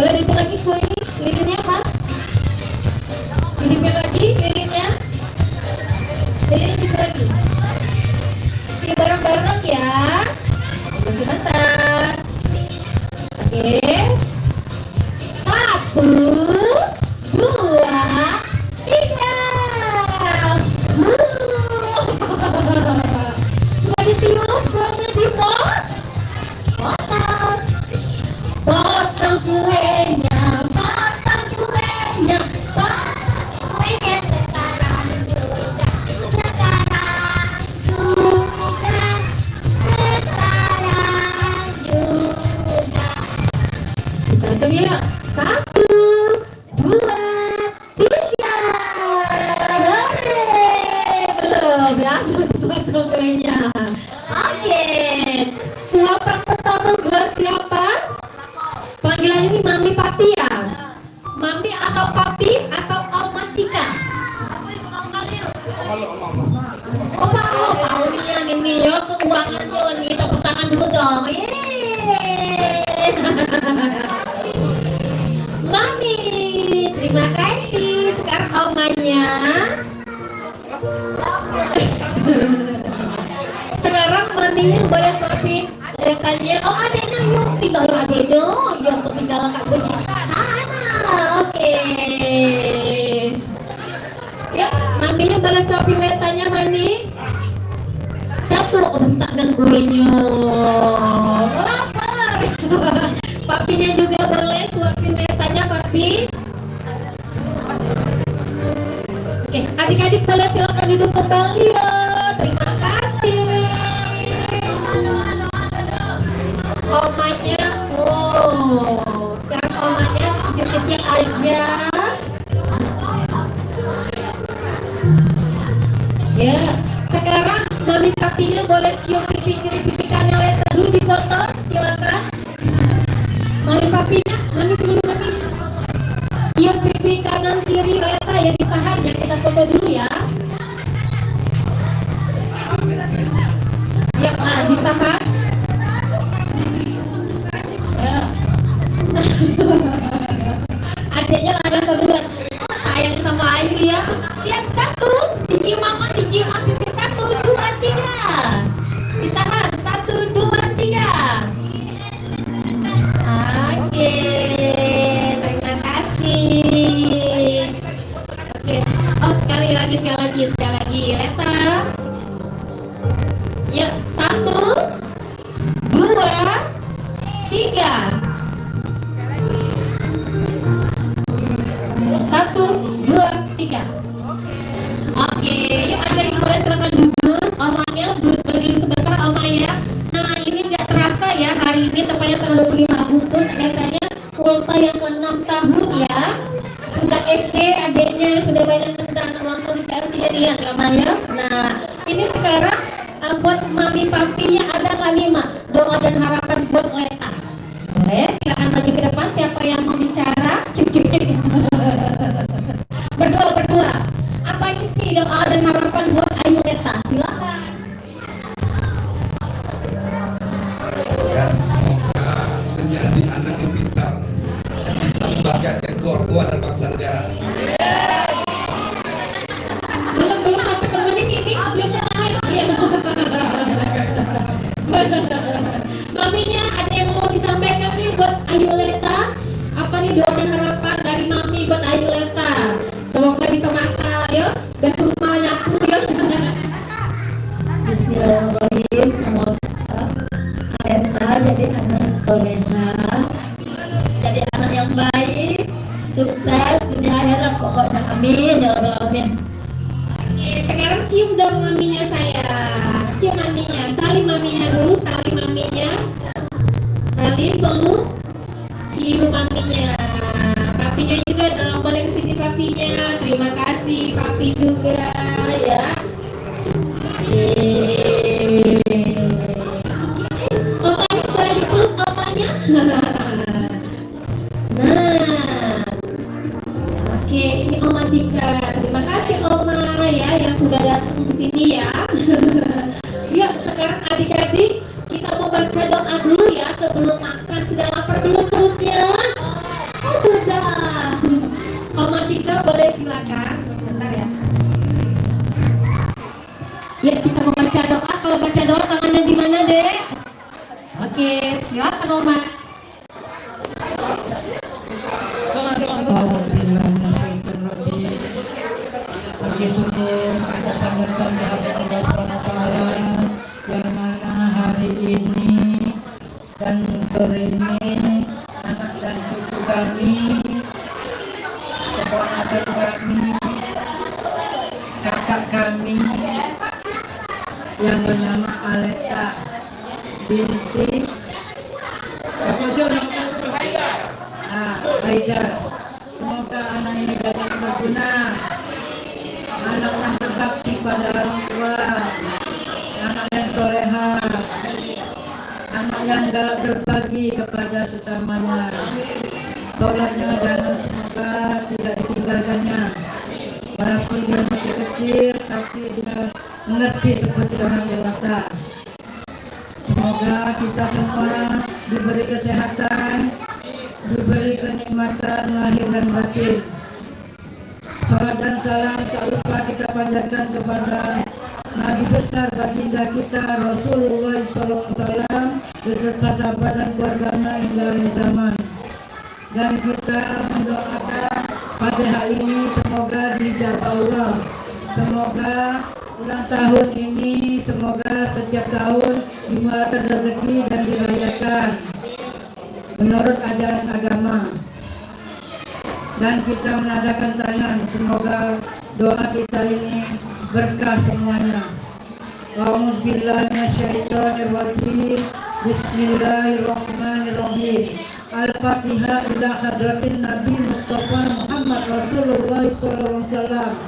Boleh dibuat lagi lilinnya Mas? Dibuat lagi lilinnya. Lilin dibuat lagi. Oke, bareng-bareng ya. Tunggu sebentar. Oke. 1, 2, 3. Nggak ditiup, nggak dipot. Potong. Potong kuenya, potong kuenya, potong kuenya sekarang juga, sekarang juga, sekarang juga. Hitung ya, 1, 2, 3. Belum ya, potong kuenya. Oke, suapan pertama buat siapa? Panggilan ini mami papi ya? Mami atau papi atau Om Matika? Oh, tahu nih ini ya keuangan tuh nih, tepuk tangan dulu dong. Yeay. Mami, terima kasih. Sekarang omanya. Sekarang maminya boleh suapin rekannya. Oh, adanya yuk, tinggal adanya. Yang ketinggalan Kak Bunyi. Oke. Yuk, maminya boleh suapin rekannya, mami. 1, tak gangguinnya. Lapar. Papinya juga boleh suapin rekannya, papi. Oke, adik-adik boleh silakan duduk kembali ya. Terima kasih. Omanya, sekarang omanya kecil-kecil aja. Ya, sekarang mami papinya boleh cium pipi kiri pipi kanan Leta dulu di foto, silakan. Mami papinya, mami cium pipi kanan kiri Leta ya, ditahan ya, kita foto dulu ya. Ya, ditahan. Ya. Adiknya ada kedua. Sayang sama Ayu ya. Siap 1, dicium mama, dicium pipi 1, 2, 3. Ditahan 1, 2, 3. Oke, terima kasih. Oke, oh sekali lagi, Leta. Yuk, 1, 2, 3. 1, 2, 3. Oke, yuk adik boleh silakan duduk. Omanya duduk berdiri sebentar, Oma ya. Nah, ini nggak terasa ya, hari ini tepatnya tanggal 25 Agustus. Biasanya ulta yang ke-6 tahun ya. Sudah SD, adiknya sudah banyak tentang nonton di KFC ya, lihat namanya. Nah, ini sekarang buat mami papinya ada nggak 5 doa dan harapan buat Leta? Boleh, silakan maju ke depan. Siapa yang mau bicara? Cik. Berdua. Apa ini doa dan harapan buat Ayu Leta? Silakan. Dan semoga menjadi anak yang pintar, bisa membanggakan keluarga dan bangsa negara. Belum sampai ke menit ini, belum mulai. Iya. Maminya ada yang mau disampaikan nih buat Ayu Leta? Apa nih doa dan harapan dari mami buat Ayu Leta? Semoga bisa masak ya, dan rumah nyapu ya. Bismillahirrahmanirrahim. Semoga Leta jadi anak soleha, jadi anak yang baik, sukses dunia akhirat pokoknya, amin ya rabbal alamin. Oke, sekarang cium dong maminya saya. Cium maminya, salim maminya dulu, salim maminya. Salim peluk, cium maminya. Papinya juga dong, boleh kesini papinya. Terima kasih papi juga ya. Omanya boleh dipeluk omanya. Nah, oke, ini Oma Tika. Terima kasih Oma ya yang sudah datang ke sini ya. Yuk, sekarang adik-adik kita mau baca doa dulu ya sebelum makan. Sudah lapar belum perutnya? Ya, kita mau baca doa. Kalau baca doa tangannya di mana, Dek? Oke, silakan Oma. Puji syukur kita panjatkan kehadirat Allah SWT yang mana hari ini dan sore ini anak dan cucu kami, keponakan kami, kakak kami yang bernama Aleta binti Aida. Semoga anak ini dapat berguna, anak yang berbakti pada orang tua, anak yang soleha, anak yang galak berbagi kepada sesamanya. Sholatnya jangan semoga tidak ditinggalkannya, walaupun dia masih kecil tapi dia mengerti seperti orang dewasa. Semoga kita semua diberi kesehatan, diberi kenikmatan lahir dan batin. Salam dan salam tak lupa kita panjatkan kepada Nabi besar baginda kita Rasulullah SAW beserta sahabat dan keluarganya hingga akhir zaman. Dan kita mendoakan pada hari ini semoga dijabah Allah. Semoga ulang tahun ini, semoga setiap tahun dimulakan rezeki dan dirayakan menurut ajaran agama. Dan kita menadakan tangan, semoga doa kita ini berkah semuanya. A'udzubillahi minasyaitonirrajim. Bismillahirrahmanirrahim. Al-Fatihah ila hadratin Nabi Mustafa Muhammad Rasulullah SAW.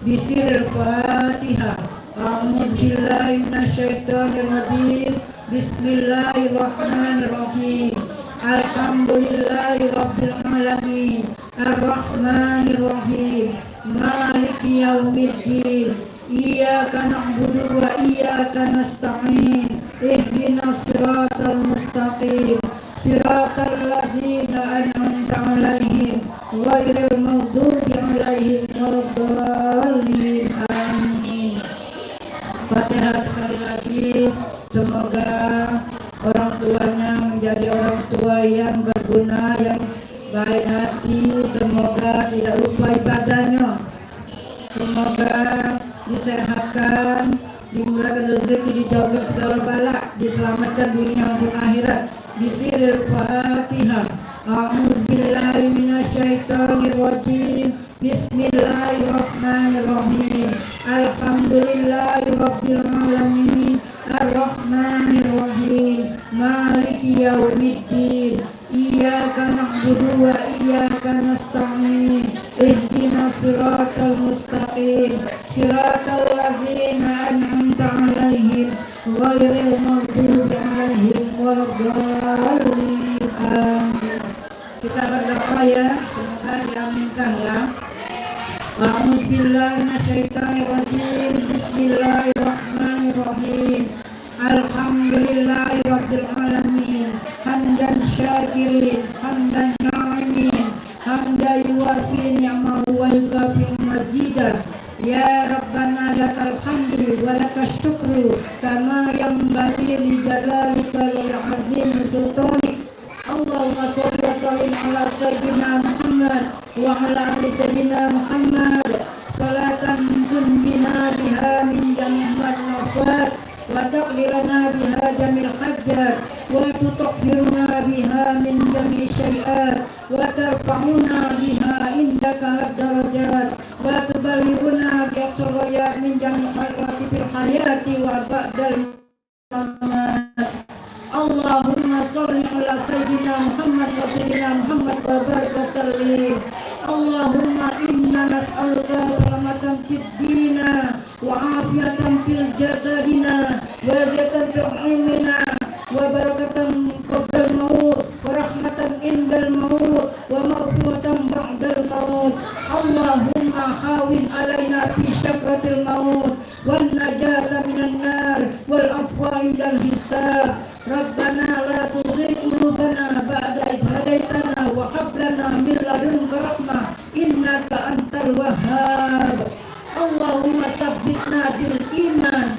Bisiril Fatihah. A'udzubillahi minasyaitonirrajim. Bismillahirrahmanirrahim. Alhamdulillahi rabbil alamin. Ar-Rahmanir-Rahim. Maliki yaumiddin. Iyyaka na'budu wa iyyaka nasta'in. Ihdinas siratal mustaqim. Siratal ladzina an'amta 'alaihim ghairil maghdubi 'alaihim waladdallin. Amin. Fatihah sekali lagi. Semoga orang tuanya menjadi orang tua yang berguna, yang baik hati. Semoga tidak lupa ibadahnya. Semoga disehatkan, dimurahkan rezeki, dijauhkan segala bala, diselamatkan dunia maupun akhirat. Bisiril Fatihah. A'udzubillahi minasyaitonirrajim. Bismillahirrahmanirrahim. Alhamdulillahi rabbil alamin. Ar-Rahmanir-Rahim. Maliki yaumiddin. Iyyaka na'budu wa iyyaka nasta'in. Ihdinas siratal mustaqim. Siratal ladzina an'amta 'alaihim ghairil maghdubi 'alaihim waladdallin. Amin. Kita berdoa ya, semoga diaminkan ya. A'udzubillahi minasyaitonirrajim. Bismillahirrahmanirrahim. Alhamdulillahi rabbil alamin. Hamdan syakirin, hamdan na'imin, hamdan yuwafi ni'amahu wa yukafi mazidah. Ya Rabbana lakal hamdu wa lakas syukru kama yanbaghi li jalalika wal azim sultanik. Allahumma sholli wa sallim ala sayyidina Muhammad wa ala ali sayyidina Muhammad salatan tunjina biha min jami'il afat wa taqdirana biha jamil hajjat wa tutahhiruna biha min jami'i syai'at wa tarfa'una biha indaka darajat wa tuballighuna bi aqsar min jami'il khairati fil hayati wa ba'dal mamat. Allahumma sholli ala sayyidina Muhammad wa sayyidina Muhammad wa barik wa sallim. Allahumma inna nas'aluka salamatan fid dina wa afiyatan fil jasadina wa ziyadatan fil ilmina wa barakatan qabla al-maut wa rahmatan indal maut wa maghfiratan ba'dal maut. Allahumma hawin alaina fi syakratil maut wan najata minan nar wal afwa indal hisab. Rabbana la tuzigh qulubana ba'da idh hadaytana wa hab lana min ladunka rahmah innaka antal wahhab. Allahumma tsabbitna bil iman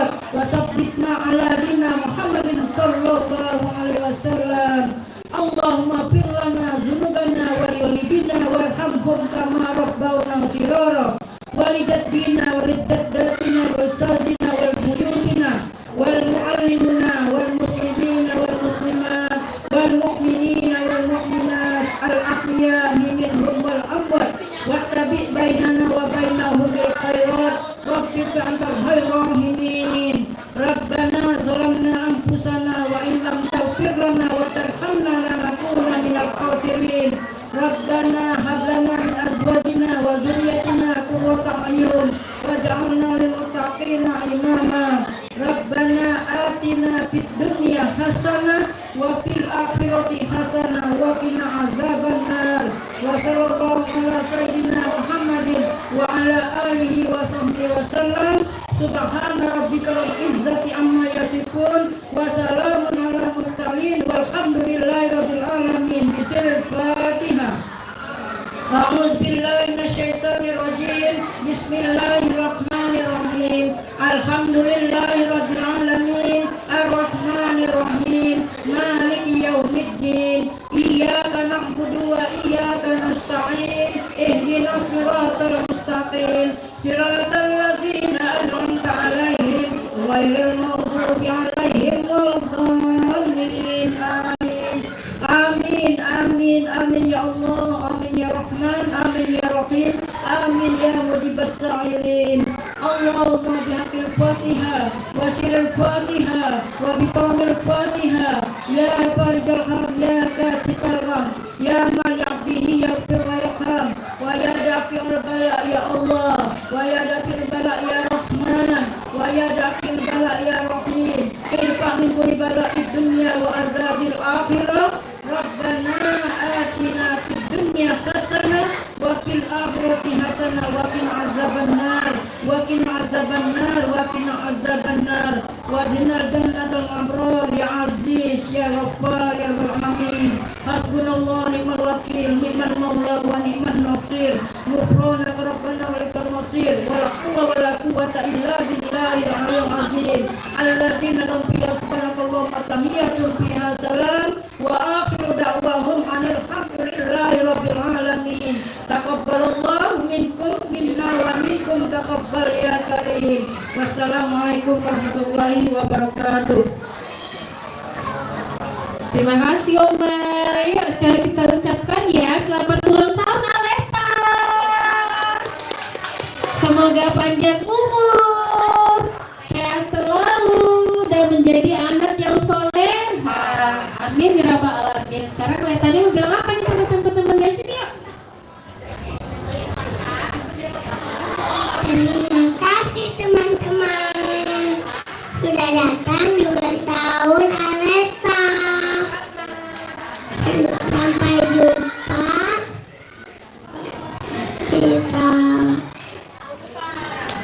الصراط وثبتنا على دين محمد صلى الله عليه وسلم. اللهم اغفر لنا ذنوبنا ولوالدينا وارحمهم كما ربونا صغارا ولجدنا ولجداتنا وأستاذنا والبيوتنا والمعلمنا والمسلمين والمسلمات والمؤمنين والمؤمنات الأحياء منهم والأموات واتبع بيننا وبينهم بالخيرات واغفر أنت خير الراحمين. ربنا ظلمنا أنفسنا وإن لم تغفر لنا وترحمنا لنكون من الخاسرين. ربنا هب لنا من أزواجنا وذريتنا قرة أعين واجعلنا للمتقين إماما. ربنا آتنا في الدنيا حسنة وفي الآخرة حسنة وقنا عذاب النار. وصلى الله على سيدنا محمد وعلى آله وصحبه وسلم. سبحان ربك رب العزة عما يصفون وسلام على المرسلين والحمد لله رب العالمين. بسر الفاتحة. أعوذ بالله من الشيطان الرجيم. بسم الله الرحمن الرحيم. الحمد لله رب العالمين الرحمن الرحيم مالك يوم الدين إياك نعبد وإياك نستعين اهدنا الصراط المستقيم صراط الذين أنعمت عليهم غير المغضوب عليهم ولا الضالين. آمين آمين آمين يا الله. آمين يا رحمن. آمين يا رحيم. آمين يا مجيب السائلين. اللهم بحق الفاتحة وسر الفاتحة وبقوم الفاتحة يا فارج الهم يا كاشف الغم يا من يعبده يغفر ويرحم ويا دافع البلاء يا الله ويا دافع البلاء يا رحمن ويا دافع البلاء يا رحيم. ارفع من كل بلاء الدنيا وعذاب الآخرة. ربنا آتنا في الدنيا حسنة وفي الآخرة حسنة وقنا عذاب النار وقنا عذاب النار وقنا عذاب النار وادخلنا الجنة الأبرار يا عزيز يا غفار يا رب العالمين. حسبنا الله ونعم الوكيل نعم المولى ونعم النصير غفرانك ربنا ولك المصير ولا حول ولا قوة إلا بالله العلي العظيم. الذين لهم فيها سبحانك اللهم تحية فيها سلام وآخر دعواهم عن الحمد لله رب العالمين. تقبل الله منكم منا ومنكم تقبل يا كريم. Wassalamualaikum warahmatullahi wabarakatuh. Terima kasih Omay. Sekali kita ucapkan ya selamat ulang tahun Aleta. Semoga panjang umur, sehat selalu dan menjadi anak yang soleh. Amin ya rabbal alamin. Sekarang Aleta ini mau bilang apa nih sama teman-teman di sini yuk? Terima kasih teman-teman sudah datang di ulang tahun Aleta. Sampai jumpa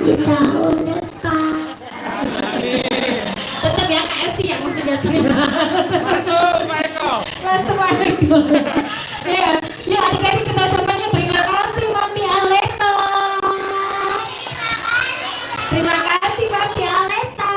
di tahun depan. Tetap ya KFC yang mesti datang. Masuk Pak Eko. Masuk Pak Eko. Ya, yuk adik-adik kita ucapkannya terima kasih Papi Aleta. Terima kasih Papi Aleta.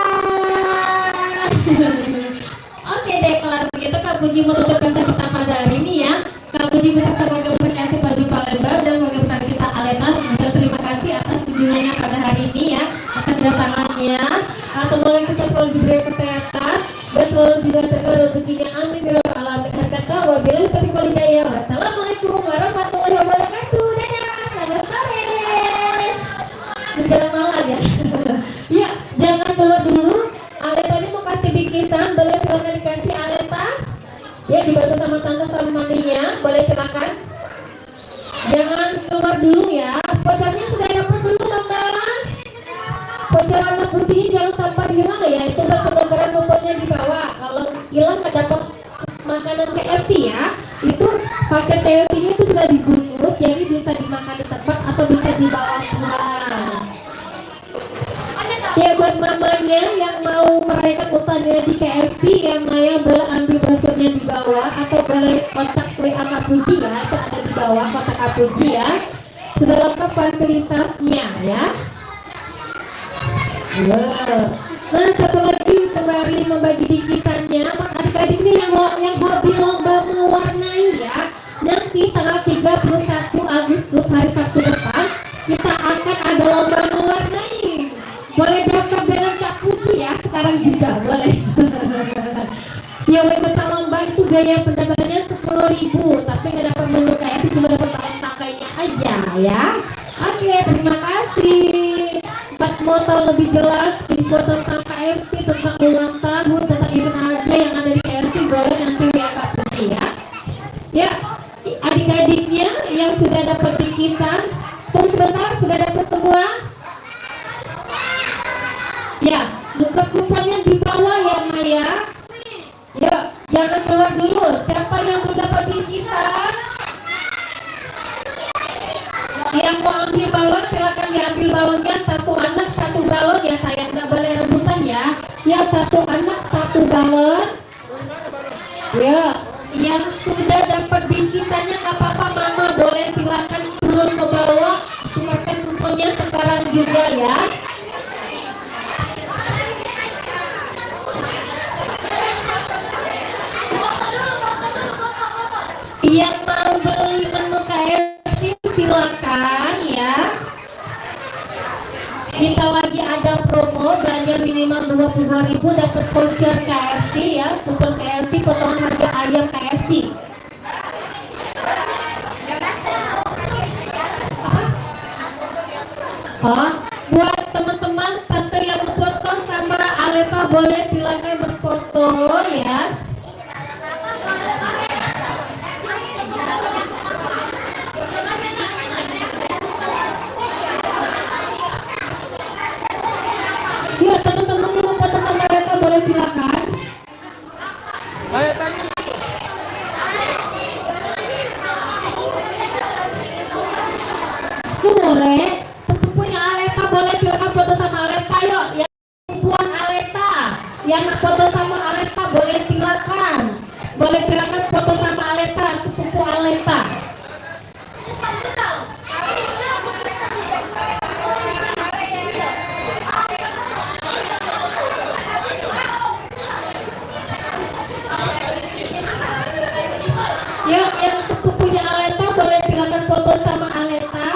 Oke deh, kalau begitu Kak Puji menutupkan kita pada hari ini ya. Kak Puji beserta keluarga besar KFC Baju Palembang dan keluarga besar kita Aleta juga terima kasih atas kunjungannya pada hari ini ya, atas kedatangannya. Semoga kita selalu diberi kesehatan dan selalu diberi rezekinya. Amin ya rabbal alamin. Kata wabillahi taufiq wal hidayah. Wassalamualaikum warahmatullahi wabarakatuh. Dadah, selamat sore. Menjelang malam ya. Ya, jangan keluar dulu. Aleta ini mau kasih bingkisan, boleh silakan dikasih Aleta. Ya, dibantu sama tante sama maminya, boleh silakan. Jangan keluar dulu ya. Vouchernya sudah dapat belum teman-teman? Voucher warna putih jangan sampai hilang ya. Itu berkeluaran pokoknya di bawah. Kalau hilang nggak dapat makanan KFC ya. Itu paket KFC-nya itu sudah dibungkus, jadi bisa dimakan di tempat atau bisa dibawa pulang. Ya buat mamanya yang mau merayakan ultahnya di KFC ya Maya boleh ambil brosurnya di bawah atau boleh kontak WA Kak Puji ya, itu ada di bawah kontak Kak Puji ya. Sudah lengkap fasilitasnya ya. Nah, satu lagi sembari membagi bikisannya, adik-adik ini yang hobi lomba mewarnai ya. Nanti tanggal 31 Agustus hari Sabtu depan kita akan ada lomba mewarnai. Boleh daftar dengan Kak Puji ya, sekarang juga boleh. Yang ikut lomba itu biaya pendaftarannya 10.000, tapi nggak dapat menu KFC, cuma dapat bahan pakainya aja ya. Oke, terima kasih. Buat mau tahu lebih jelas info tentang KFC, tentang ulang tahun, tentang event aja yang ada di KFC, boleh nanti WA Kak Puji ya. Ya, adik-adiknya yang sudah dapat bikisan, tunggu sebentar, sudah dapat semua? Ya, buka kuponnya di bawah ya Maya. Yuk, jangan keluar dulu. Siapa yang belum dapat bikisan? Yang mau ambil balon silakan diambil balonnya, satu anak satu balon ya sayang, nggak boleh rebutan ya. Ya, satu anak satu balon. Ya, yang sudah dapat bikisannya nggak apa-apa mama, boleh silakan turun ke bawah, silakan kuponnya sekarang juga ya. Yang mau beli menu KFC silakan ya. Kita lagi ada promo, belanja minimal 22.000 dapat voucher KFC ya, kupon KFC, potongan harga ayam KFC. Buat teman-teman tante yang berfoto sama Aleta boleh silakan berfoto ya. Ya, teman-teman yang mau foto sama Aleta boleh silakan. Ayo tanya. Boleh, sepupunya Aleta boleh silakan foto sama Aleta yuk. Yang sepupuan Aleta, yang mau foto sama Aleta boleh silakan. Boleh silakan foto sama Aleta, sepupu Aleta. Yuk, yang sepupunya Aleta boleh silakan foto sama Aleta.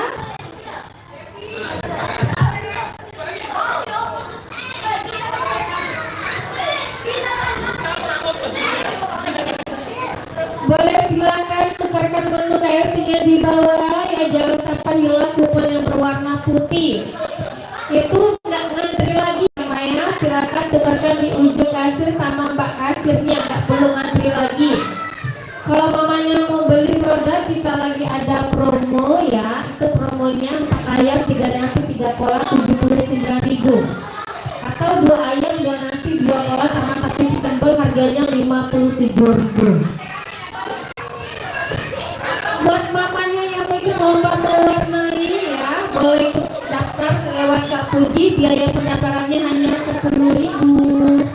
Boleh silakan tukarkan menu KFC-nya di bawah ya, jangan sampai hilang kupon yang berwarna putih. Itu nggak ngantri lagi ya Maya, silakan tukarkan di ujung kasir sama mbak kasirnya, nggak perlu ngantri lagi. Kalau mamanya mau beli produk, kita lagi ada promo ya. Itu promonya 4 ayam 3 nasi 3 kolak 79.000, atau 2 ayam 2 nasi 2 kolak sama 1 chicken ball harganya 57.000. Buat mamanya yang mau ikut lomba mewarnai ya, boleh ikut daftar lewat Kak Puji, biaya pendaftarannya hanya 10.000.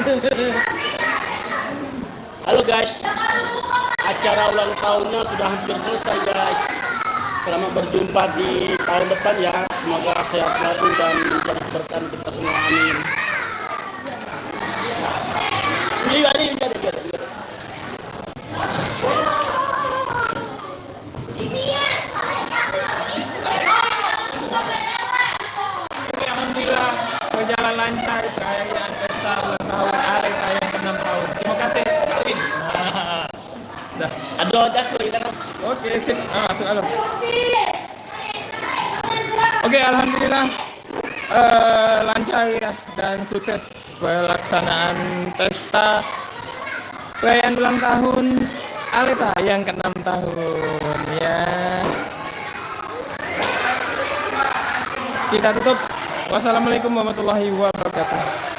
Halo guys, acara ulang tahunnya sudah hampir selesai guys. Selamat berjumpa di tahun depan ya. Semoga sehat selalu dan menjadi berkah kita semua. Amin. Iya. Oke, alhamdulillah berjalan lancar perayaan pesta ulang tahun Aleta yang ke-6 tahun. Terima kasih Kawin. Dah. Aduh, aku kita. Oke, sip. Masuk alam. Oke, alhamdulillah lancar ya dan sukses pelaksanaan pesta perayaan ulang tahun Aleta yang ke-6 tahun ya. Kita tutup. Wassalamualaikum warahmatullahi wabarakatuh.